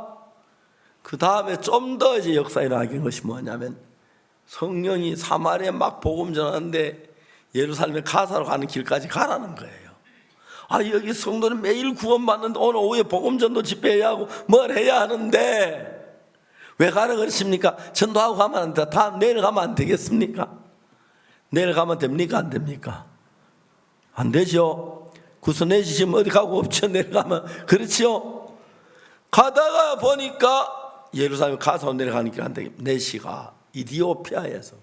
그 다음에 좀 더 이제 역사에 일어나게 것이 뭐냐면 성령이 사마리아 막 복음 전하는데 예루살렘에 가사로 가는 길까지 가라는 거예요. 아 여기 성도는 매일 구원받는데 오늘 오후에 복음전도 집회해야 하고 뭘 해야 하는데 왜 가라 그러십니까? 전도하고 가면 안 돼. 다 내일 가면 안 되겠습니까? 내일 가면 됩니까? 안 됩니까? 안 되죠. 구스네시 지금 어디 가고 없죠. 내려가면. 그렇죠. 가다가 보니까 예루살렘 가서 내려가는 길 한데 네시가 이디오피아에서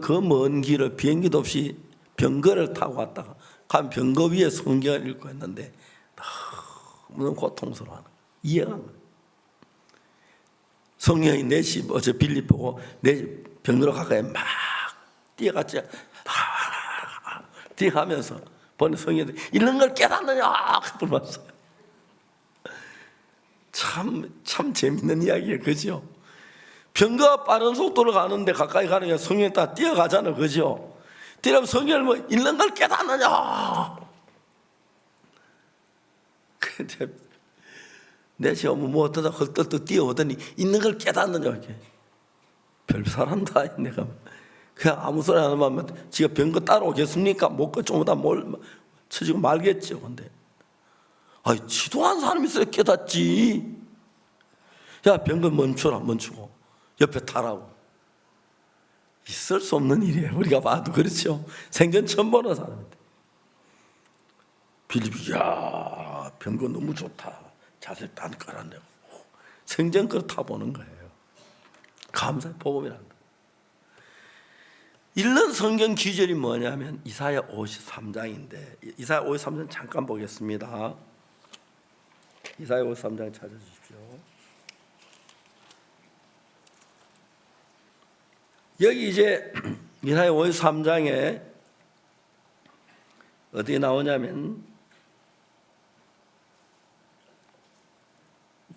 그 먼 길을 비행기도 없이 병거를 타고 갔다가 간 병거 위에 성경을 읽고 했는데 너무 고통스러워하는 거예요. 이해가 안 가요. 성령이 네시 어제 빌립보고 네 병거로 가까이 막 뛰어갔지. 뛰어가면서 보는 성령이 이런 걸 깨닫느냐 물어봤어요. 참 재밌는 이야기예요. 그죠? 병거가 빠른 속도로 가는데 가까이 가는 게 성령이 다 뛰어가잖아요. 그죠? 뛰어가면 성령을 뭐 있는 걸 깨닫느냐. 근데 내 시험은 뭐 어떠다 헐떡떡 뛰어오더니 있는 걸 깨닫느냐. 이렇게. 별 사람도 아닌 내가. 그냥 아무 소리 안 하면 지가 병거 따라오겠습니까? 먹고 좀 오다 쳐지고 말겠죠. 근데 지도한 사람이 있어야 깨닫지. 야, 병거 멈추고 옆에 타라고. 있을 수 없는 일이에요. 우리가 봐도 그렇죠. 생전 처음 보는 사람인데. 빌립이 야, 병거 너무 좋다. 자세 단 깔았네. 생전 걸 타보는 거예요. 감사의 복음이란다. 읽는 성경 기절이 뭐냐면 이사야 53장인데 이사야 53장 잠깐 보겠습니다. 이사야 53장 찾아주십시오. 여기 이제 이사야 53장에 어디에 나오냐면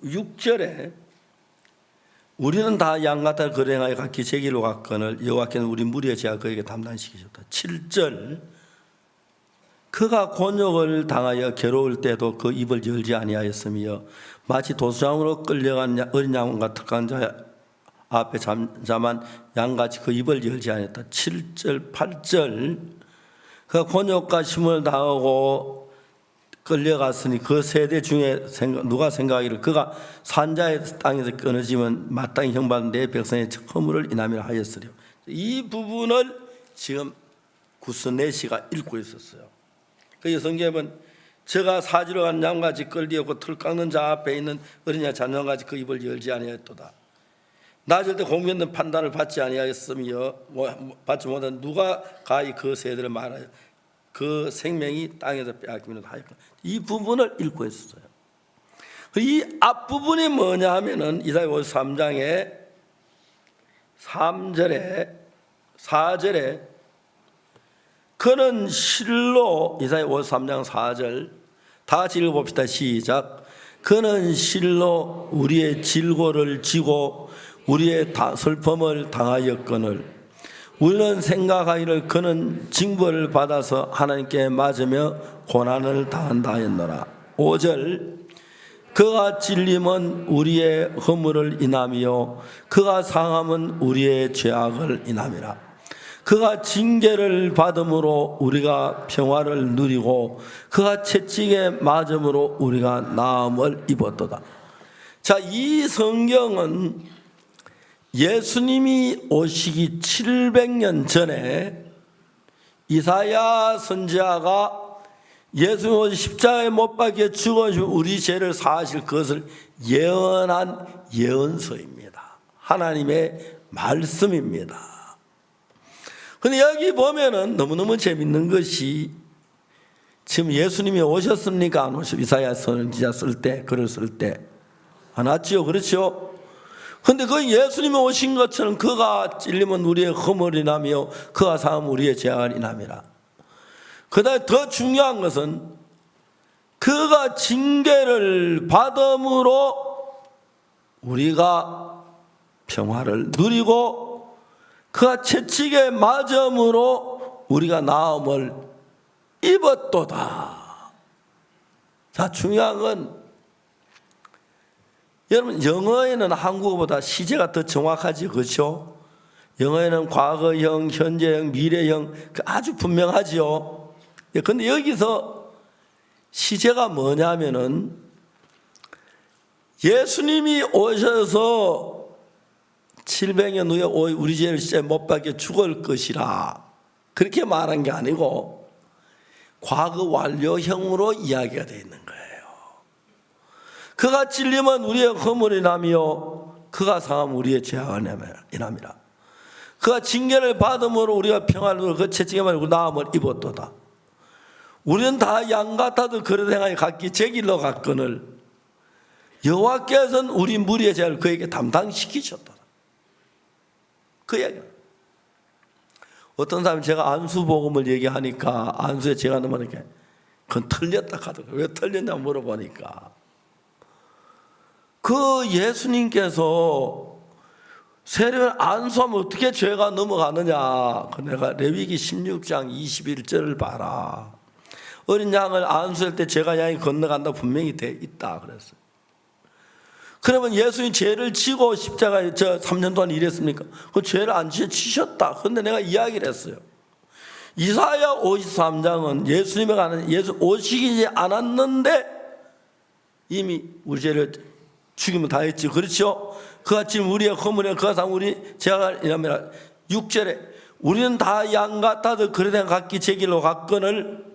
6절에 우리는 다 양같아 거랭하여 각기 제 길로 갔거늘 여호와께는 우리 무리의 죄가 그에게 담당시키셨다. 7절 그가 곤욕을 당하여 괴로울 때도 그 입을 열지 아니하였으며 마치 도수장으로 끌려간 어린 양과 턱간 자 앞에 잠잠한 양같이 그 입을 열지 아니했다. 7절 8절 그가 곤욕과 심을 당하고 끌려갔으니 그 세대 중에 누가 생각하기를 그가 산자의 땅에서 끊어지면 마땅히 형받은 내 백성의 허물을 인함이라 하였으려. 이 부분을 지금 구스네시가 읽고 있었어요. 그 성경은 저가 사지로 간 양같이 끌리었고 틀 깎는 자 앞에 있는 어린 양 잔양같이 그 입을 열지 아니하였도다. 낮을 때 공변된 판단을 받지 아니하였으며 받지 못한 누가 가히 그 세대를 말하여 그 생명이 땅에서 빼앗기면 하였고. 이 부분을 읽고 있었어요. 이 앞부분이 뭐냐 하면은 이사야 53장에 3절에 4절에 그는 실로 이사야 53장 4절 다 같이 읽어봅시다. 시작. 그는 실로 우리의 질고를 지고 우리의 슬픔을 당하였거늘 우리는 생각하기를 그는 징벌을 받아서 하나님께 맞으며 고난을 당한다 하였노라. 5절 그가 찔림은 우리의 허물을 인함이요 그가 상함은 우리의 죄악을 인함이라. 그가 징계를 받음으로 우리가 평화를 누리고 그가 채찍에 맞음으로 우리가 나음을 입었도다. 자, 이 성경은 예수님이 오시기 700년 전에 이사야 선지자가 예수님 십자가에 못 박혀 죽어주면 우리 죄를 사하실 것을 예언한 예언서입니다. 하나님의 말씀입니다. 근데 여기 보면은 너무너무 재밌는 것이 지금 예수님이 오셨습니까? 안 오셨습니까? 이사야 선지자 쓸 때, 글을 쓸 때 안 왔지요? 그렇죠? 근데 그 예수님이 오신 것처럼 그가 찔리면 우리의 허물이 나며 그가 상하면 우리의 죄악이 남이라. 그다음에 더 중요한 것은 그가 징계를 받음으로 우리가 평화를 누리고 그가 채찍에 맞음으로 우리가 나음을 입었도다. 자, 중요한 건 여러분 영어에는 한국어보다 시제가 더 정확하지 그렇죠? 영어에는 과거형, 현재형, 미래형 아주 분명하죠. 그런데 여기서 시제가 뭐냐면은 예수님이 오셔서 700년 후에 우리 죄를 진짜 못 박혀 죽을 것이라 그렇게 말한 게 아니고 과거 완료형으로 이야기가 되어 있는 거예요. 그가 찔림은 우리의 허물이 나며 그가 상함 우리의 죄악을 인함이라. 그가 징계를 받음으로 우리가 평안을 누려 그 채찍에만 나음을 입었도다. 우리는 다 양같아도 그릇 행하여 각기 제 길로 갔거늘 여호와께서는 우리 무리의 죄를 그에게 담당시키셨다. 그 얘기. 어떤 사람이 제가 안수복음을 얘기하니까 안수에 제가 너무 이렇게 그건 틀렸다 하더라고요. 왜 틀렸냐 물어보니까 그 예수님께서 세례를 안수하면 어떻게 죄가 넘어가느냐. 내가 레위기 16장 21절을 봐라. 어린 양을 안수할 때 죄가 양이 건너간다 분명히 돼 있다 그랬어요. 그러면 예수님 죄를 지고 십자가에 3년 동안 일했습니까? 그 죄를 안 지셨다. 그런데 내가 이야기를 했어요. 이사야 53장은 예수님에 관한 예수 오시지 않았는데 이미 우리 죄를 죽임을 다 했지. 그렇죠? 그가 지금 우리의 허물에 그가 상 우리 죄악을 인하며 6절에 우리는 다 양 같아도 그릇에 각기 제 길로 갔거늘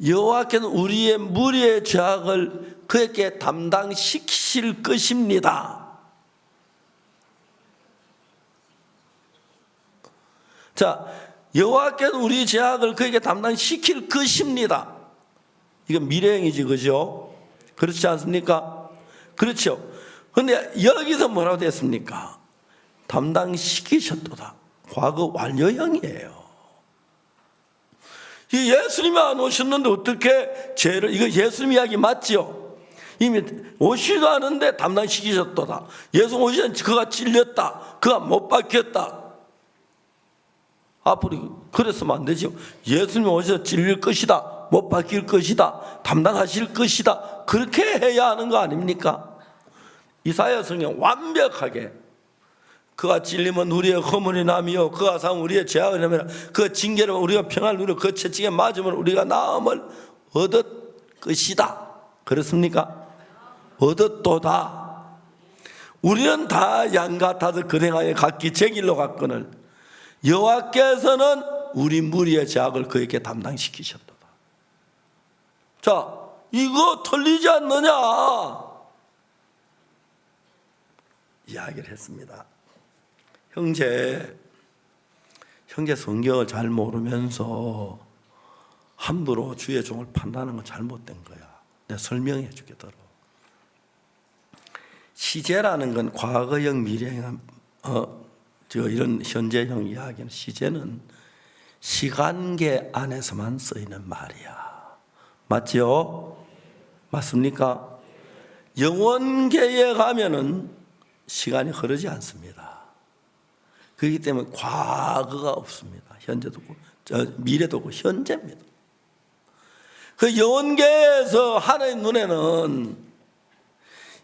여호와께는 우리의 무리의 죄악을 그에게 담당시키실 것입니다. 자, 여호와께는 우리 죄악을 그에게 담당시킬 것입니다. 이건 미래형이지, 그죠? 그렇지 않습니까? 그렇죠. 그런데 여기서 뭐라고 됐습니까? 담당시키셨도다. 과거 완료형이에요. 이 예수님이 안 오셨는데 어떻게 죄를, 이거 예수님 이야기 맞지요? 이미 오시지도 않은데 담당시키셨도다. 예수 오시면 그가 찔렸다. 그가 못 박혔다. 앞으로 그랬으면 안 되죠. 예수님 오셔서 찔릴 것이다. 못 박힐 것이다. 담당하실 것이다. 그렇게 해야 하는 거 아닙니까? 이사야 성경 완벽하게 그가 찔리면 우리의 허물이 나며 그가 상 우리의 죄악을 인하며 그 징계를 우리가 평안을 누려 그 채찍에 맞으면 우리가 나음을 얻을 것이다. 그렇습니까? 얻었도다. 우리는 다 양같아서 그행하여 각기 제 길로 갔거늘 여호와께서는 우리 무리의 죄악을 그에게 담당시키셨도다. 자, 이거 틀리지 않느냐 이야기를 했습니다. 형제 성경을 잘 모르면서 함부로 주의 종을 판단하는 건 잘못된 거야. 내가 설명해 주게 들어. 시제라는 건 과거형, 미래형, 이런 현재형 이야기는 시제는 시간계 안에서만 쓰이는 말이야. 맞죠? 맞습니까? 영원계에 가면은 시간이 흐르지 않습니다. 그렇기 때문에 과거가 없습니다. 현재도 없고 미래도 없고 현재입니다. 그 영원계에서 하나님 눈에는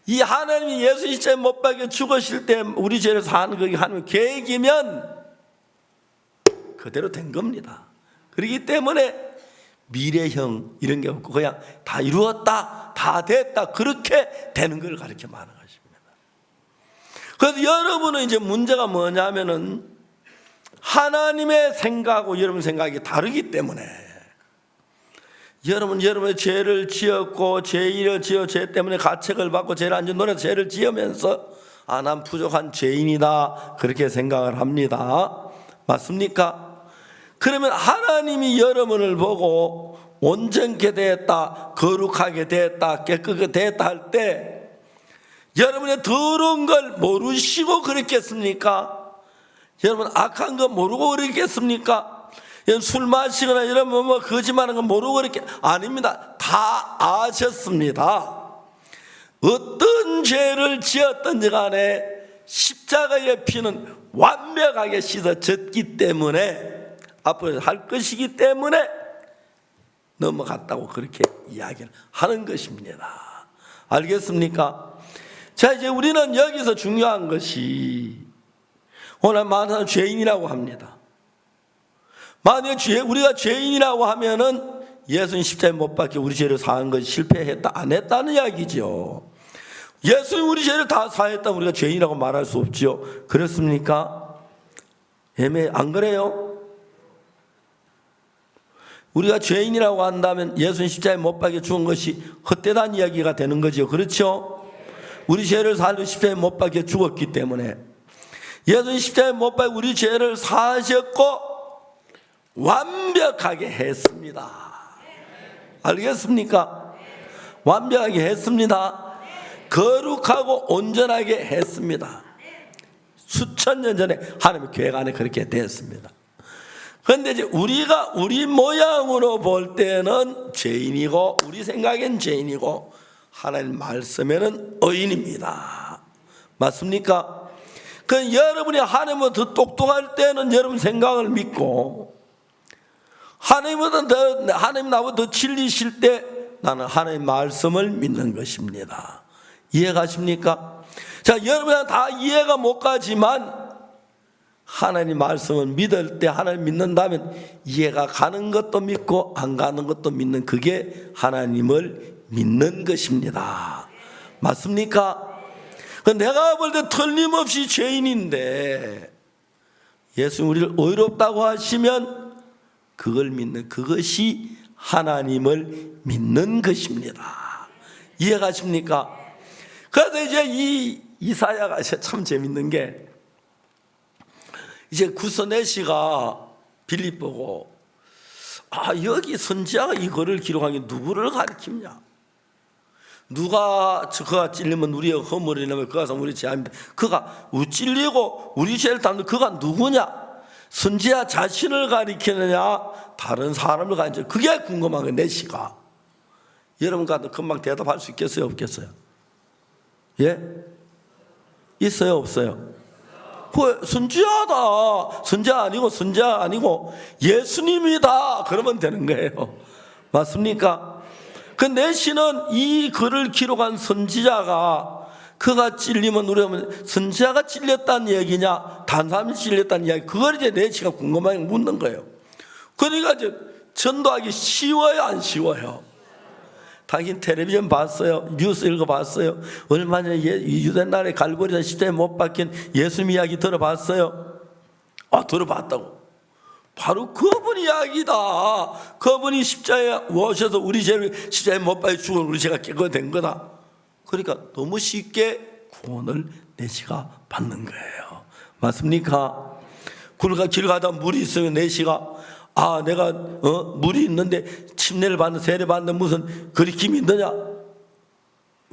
이 하나님이 예수 십자가에 못 박혀 죽으실 때 우리 죄를 사는 그게 하나님의 계획이면 그대로 된 겁니다. 그렇기 때문에 미래형 이런 게 없고 그냥 다 이루었다, 다 됐다 그렇게 되는 걸 가르쳐 말하는 것입니다. 그래서 여러분은 이제 문제가 뭐냐면은 하나님의 생각하고 여러분 생각이 다르기 때문에 여러분의 죄를 지었고 죄인을 지어 죄 때문에 가책을 받고 죄를 안 지은 노래 죄를 지으면서 난 부족한 죄인이다 그렇게 생각을 합니다. 맞습니까? 그러면 하나님이 여러분을 보고 온전케 되었다, 거룩하게 되었다, 깨끗하게 되었다 할 때 여러분의 더러운 걸 모르시고 그랬겠습니까? 여러분 악한 거 모르고 그랬겠습니까? 술 마시거나 여러분 거짓말하는 거 모르고 그랬겠 아닙니다. 다 아셨습니다. 어떤 죄를 지었든지 간에 십자가의 피는 완벽하게 씻어졌기 때문에 앞으로 할 것이기 때문에 넘어갔다고 그렇게 이야기를 하는 것입니다. 알겠습니까? 자, 이제 우리는 여기서 중요한 것이 오늘 많은 사람 죄인이라고 합니다. 만약에 우리가 죄인이라고 하면은 예수님 십자가에 못 박혀 우리 죄를 사한 것이 실패했다, 안 했다는 이야기죠. 예수님 우리 죄를 다 사했다 우리가 죄인이라고 말할 수 없죠. 그렇습니까? 안 그래요? 우리가 죄인이라고 한다면 예수님 십자가에 못 박혀 죽은 것이 헛되다는 이야기가 되는 거죠. 그렇죠? 우리 죄를 살려 십자가에 못 박혀 죽었기 때문에 예수님 십자가에 못 박혀 우리 죄를 사하셨고 완벽하게 했습니다. 알겠습니까? 완벽하게 했습니다. 거룩하고 온전하게 했습니다. 수천 년 전에 하나님의 계획 안에 그렇게 됐습니다. 그런데 이제 우리가 우리 모양으로 볼 때는 죄인이고 우리 생각엔 죄인이고 하나님 말씀에는 의인입니다. 맞습니까? 그 여러분이 하나님보다 더 똑똑할 때는 여러분 생각을 믿고 하나님 나보다 더 진리실 때 나는 하나님의 말씀을 믿는 것입니다. 이해가십니까? 자, 여러분은 다 이해가 못 가지만 하나님 말씀을 믿을 때 하나님 믿는다면 이해가 가는 것도 믿고 안 가는 것도 믿는 그게 하나님을 믿는 것입니다. 맞습니까? 내가 볼 때 틀림없이 죄인인데 예수님 우리를 의롭다고 하시면 그걸 믿는 그것이 하나님을 믿는 것입니다. 이해가십니까? 그래서 이제 이 이사야가 참 재밌는 게 이제 구스네시가 빌립 보고 여기 선지자가 이 글을 기록한 게 누구를 가리킵냐? 그가 찔리면 우리의 허물이 나면 그가 우리 죄입니다. 그가 찔리고 우리 죄를 담는 그가 누구냐? 선지자 자신을 가리키느냐 다른 사람을 가리키느냐 그게 궁금한 거예요. 내시가 여러분 같은 금방 대답할 수 있겠어요? 없겠어요? 예? 있어요? 없어요? 그 선지자다. 선지자 아니고 예수님이다. 그러면 되는 거예요. 맞습니까? 그 내시는 이 글을 기록한 선지자가 그가 찔리면 우리는 선지자가 찔렸다는 얘기냐 다른 사람이 찔렸다는 이야기 그걸 이제 내시가 궁금하게 묻는 거예요. 그러니까 이제 전도하기 쉬워요? 안 쉬워요? 당신 텔레비전 봤어요? 뉴스 읽어봤어요? 얼마 전에 유대 나라에 갈보리산 십자가에 못 박힌 예수님 이야기 들어봤어요? 들어봤다고. 바로 그분 이야기다. 그분이 십자가에 오셔서 우리 죄를 십자가에 못 박혀 죽은 우리 죄가 깨끗된 거다. 그러니까 너무 쉽게 구원을 내시가 받는 거예요. 맞습니까? 길 가다 물이 있으면 내시가 내가 물이 있는데 침례를 받는 세례 받는 무슨 그리 힘이 있느냐?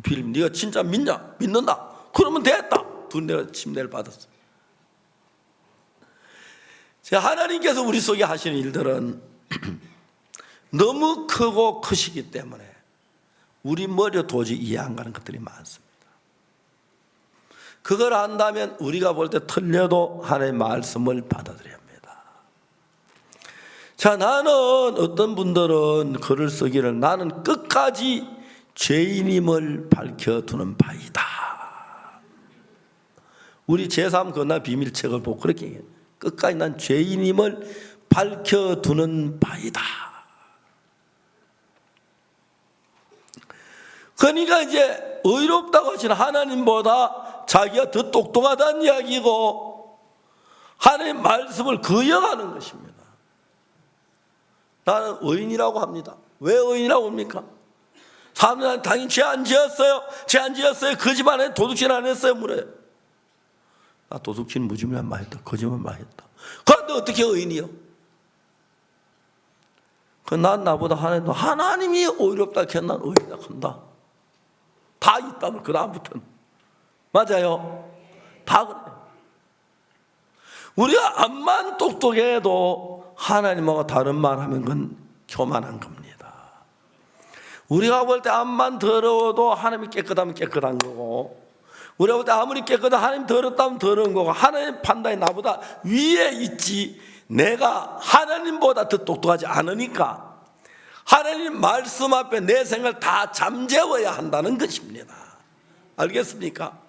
빌립 네가 진짜 믿냐? 믿는다. 그러면 됐다. 내가 침례를 받았어. 하나님께서 우리 속에 하시는 일들은 너무 크고 크시기 때문에 우리 머리로 도저히 이해 안 가는 것들이 많습니다. 그걸 안다면 우리가 볼 때 틀려도 하나님의 말씀을 받아들여야 합니다. 자, 나는 어떤 분들은 글을 쓰기를 나는 끝까지 죄인임을 밝혀두는 바이다. 우리 제3 건나 비밀책을 보고 그렇게 얘기해요. 끝까지 난 죄인임을 밝혀두는 바이다. 그러니까 이제 의롭다고 하시는 하나님보다 자기가 더 똑똑하다는 이야기고 하나님의 말씀을 거역하는 것입니다. 나는 의인이라고 합니다. 왜 의인이라고 합니까? 사람들은 당연히 죄 안 지었어요. 죄 안 지었어요. 거짓말 안 했어요. 도둑질 안 했어요. 물어요. 나 도둑질 무지만 많이 했다. 거짓말 많이 했다. 그런데 어떻게 의인이요? 난 나보다 하나님이 의롭다 했 난 의인이다 한다. 다 있다면 그 다음부터는 맞아요. 다 그래요. 우리가 암만 똑똑해도 하나님하고 다른 말하면 그건 교만한 겁니다. 우리가 볼 때 암만 더러워도 하나님이 깨끗하면 깨끗한 거고 우리가 볼 때 아무리 깨끗하면 하나님 더럽다면 더러운 거고 하나님 판단이 나보다 위에 있지 내가 하나님보다 더 똑똑하지 않으니까 하나님 말씀 앞에 내 생각을 다 잠재워야 한다는 것입니다. 알겠습니까?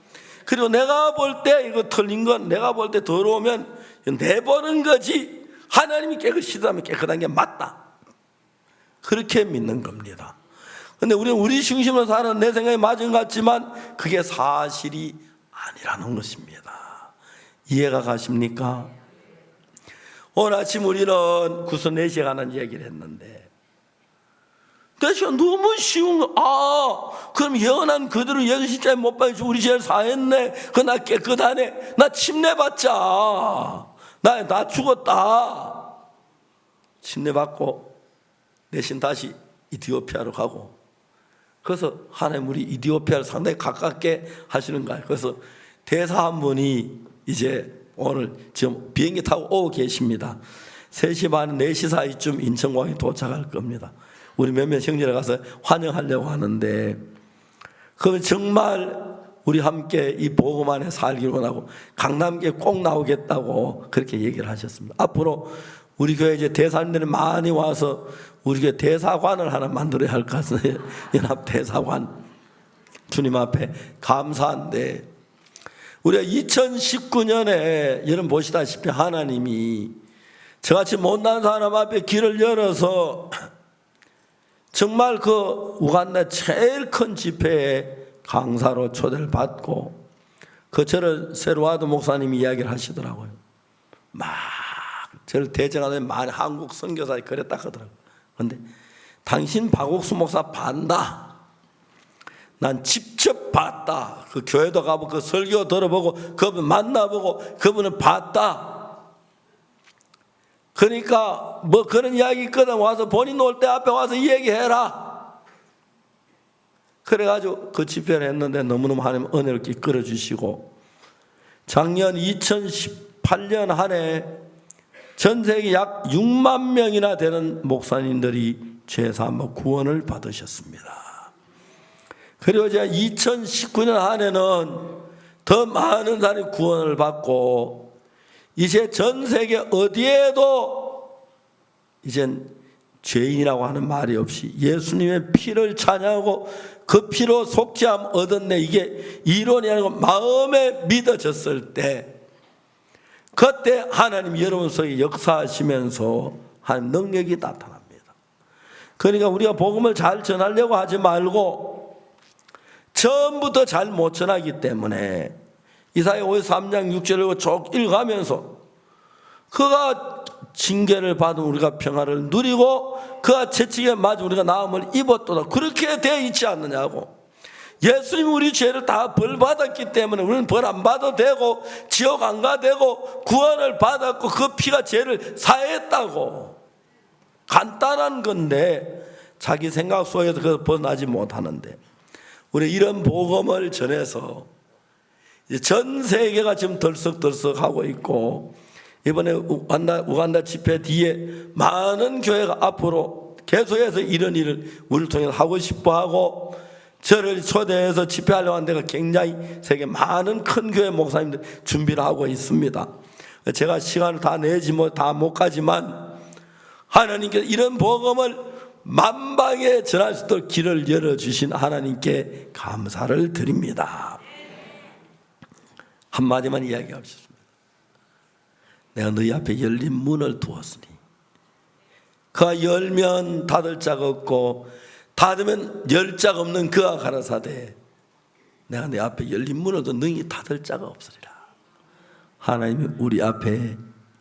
그리고 내가 볼 때 이거 틀린 건 내가 볼 때 더러우면 내보는 거지 하나님이 깨끗이다면 깨끗한 게 맞다. 그렇게 믿는 겁니다. 그런데 우리는 우리 중심으로 사는 내 생각이 맞은 것 같지만 그게 사실이 아니라는 것입니다. 이해가 가십니까? 오늘 아침 우리는 구서 4시에 가는 얘기를 했는데 4시가 너무 쉬운 거. 그럼 영원한 그대로 예수 십자가에 못 박혀 우리 죄를 사했네. 나 깨끗하네. 나 침례받자. 나 죽었다. 침례받고 내신 다시 이디오피아로 가고, 그래서 하나님 우리 이디오피아를 상당히 가깝게 하시는 거예요. 그래서 대사 한 분이 이제 오늘 지금 비행기 타고 오고 계십니다. 3시 반 4시 사이쯤 인천공항에 도착할 겁니다. 우리 몇몇 형제를 가서 환영하려고 하는데, 그러면 정말 우리 함께 이 복음 안에 살기를 원하고 강남교회 꼭 나오겠다고 그렇게 얘기를 하셨습니다. 앞으로 우리 교회 이제 대사님들이 많이 와서 우리 교회 대사관을 하나 만들어야 할 것 같습니다. 연합 대사관. 주님 앞에 감사한데, 우리가 2019년에 여러분 보시다시피 하나님이 저같이 못난 사람 앞에 길을 열어서 정말 그 우간다 제일 큰 집회에 강사로 초대를 받고, 저를 세르와드 목사님이 이야기를 하시더라고요. 막 저를 대적하는 많은 한국 선교사들이 그랬다 하더라고요. 그런데 당신 박옥수 목사 반다. 난 직접 봤다. 그 교회도 가보고 그 설교 들어보고 그분 만나보고 그분을 봤다. 그러니까 뭐 그런 이야기 있거든. 와서 본인 올 때 앞에 와서 얘기해라. 그래가지고 그 집회를 했는데 너무너무 하나님 은혜를 이끌어 주시고, 작년 2018년 한 해 전 세계 약 6만 명이나 되는 목사님들이 죄사함 구원을 받으셨습니다. 그리고 제가 2019년 한 해는 더 많은 사람이 구원을 받고, 이제 전 세계 어디에도 이젠 죄인이라고 하는 말이 없이 예수님의 피를 찬양하고 그 피로 속죄함 얻었네, 이게 이론이 아니고 마음에 믿어졌을 때, 그때 하나님 여러분 속에 역사하시면서 한 능력이 나타납니다. 그러니까 우리가 복음을 잘 전하려고 하지 말고 처음부터 잘 못 전하기 때문에 이사야 53장 6절을 쭉 읽으면서 그가 징계를 받은 우리가 평화를 누리고 그가 채찍에 맞은 우리가 나음을 입었도다, 그렇게 되어 있지 않느냐고. 예수님이 우리 죄를 다 벌 받았기 때문에 우리는 벌 안 받아도 되고 지옥 안 가도 되고 구원을 받았고 그 피가 죄를 사했다고. 간단한 건데 자기 생각 속에서 그걸 벗어나지 못하는데, 우리 이런 복음을 전해서 전 세계가 지금 덜썩덜썩하고 있고, 이번에 우간다 집회 뒤에 많은 교회가 앞으로 계속해서 이런 일을 우리를 통해서 하고 싶어하고, 저를 초대해서 집회하려고 하는 데가 굉장히 세계 많은 큰 교회 목사님들 준비를 하고 있습니다. 제가 시간을 다 내지 다 못 가지만 하나님께서 이런 복음을 만방에 전할 수 있도록 길을 열어주신 하나님께 감사를 드립니다. 한마디만 이야기하겠습니다. 내가 너희 앞에 열린 문을 두었으니 그가 열면 닫을 자가 없고 닫으면 열 자가 없는 그가 가라사대 내가 내 앞에 열린 문을 둬 너희 닫을 자가 없으리라. 하나님이 우리 앞에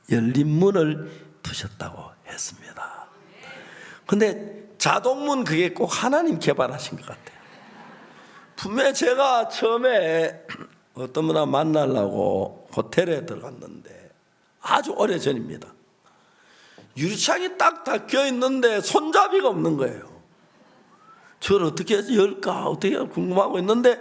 열린 문을 두셨다고 했습니다. 근데 자동문 그게 꼭 하나님 개발하신 것 같아요. 분명히 제가 처음에 어떤 분을 만나려고 호텔에 들어갔는데 아주 오래전입니다. 유리창이 딱 닫혀 있는데 손잡이가 없는 거예요. 저를 어떻게 해서 열까 어떻게 궁금하고 있는데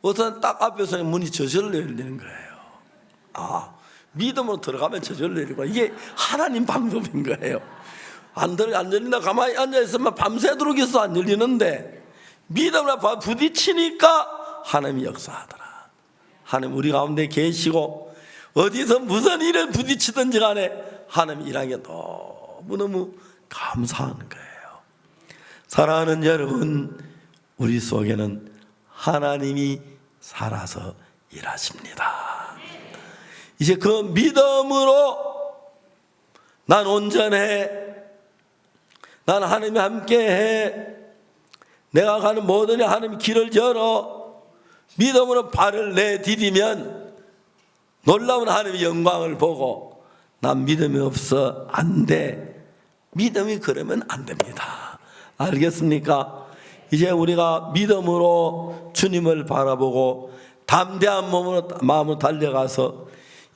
어떤 딱 앞에서 문이 저절로 열리는 거예요. 믿음으로 들어가면 저절로 열리고, 이게 하나님 방법인 거예요. 안 열린다 가만히 앉아있으면 밤새도록 있어 안 열리는데 믿음으로 부딪히니까 하나님이 역사하더라. 하나님 우리 가운데 계시고 어디서 무슨 일에 부딪히든지 간에 하나님 일하는 게 너무너무 감사한 거예요. 사랑하는 여러분, 우리 속에는 하나님이 살아서 일하십니다. 이제 그 믿음으로 난 온전해, 난 하나님이 함께해, 내가 가는 모든 일 하나님 길을 열어 믿음으로 발을 내디디면 놀라운 하나님의 영광을 보고 난 믿음이 없어. 안 돼. 믿음이 그러면 안 됩니다. 알겠습니까? 이제 우리가 믿음으로 주님을 바라보고 담대한 마음으로 달려가서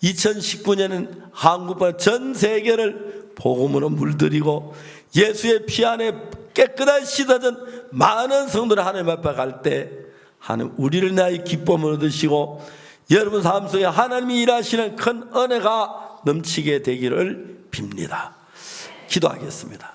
2019년은 한국과 전 세계를 복음으로 물들이고 예수의 피 안에 깨끗하게 씻어진 많은 성도를 하나님 앞에 갈 때 하나님 우리를 나의 기쁨을 얻으시고 여러분 삶 속에 하나님이 일하시는 큰 은혜가 넘치게 되기를 빕니다. 기도하겠습니다.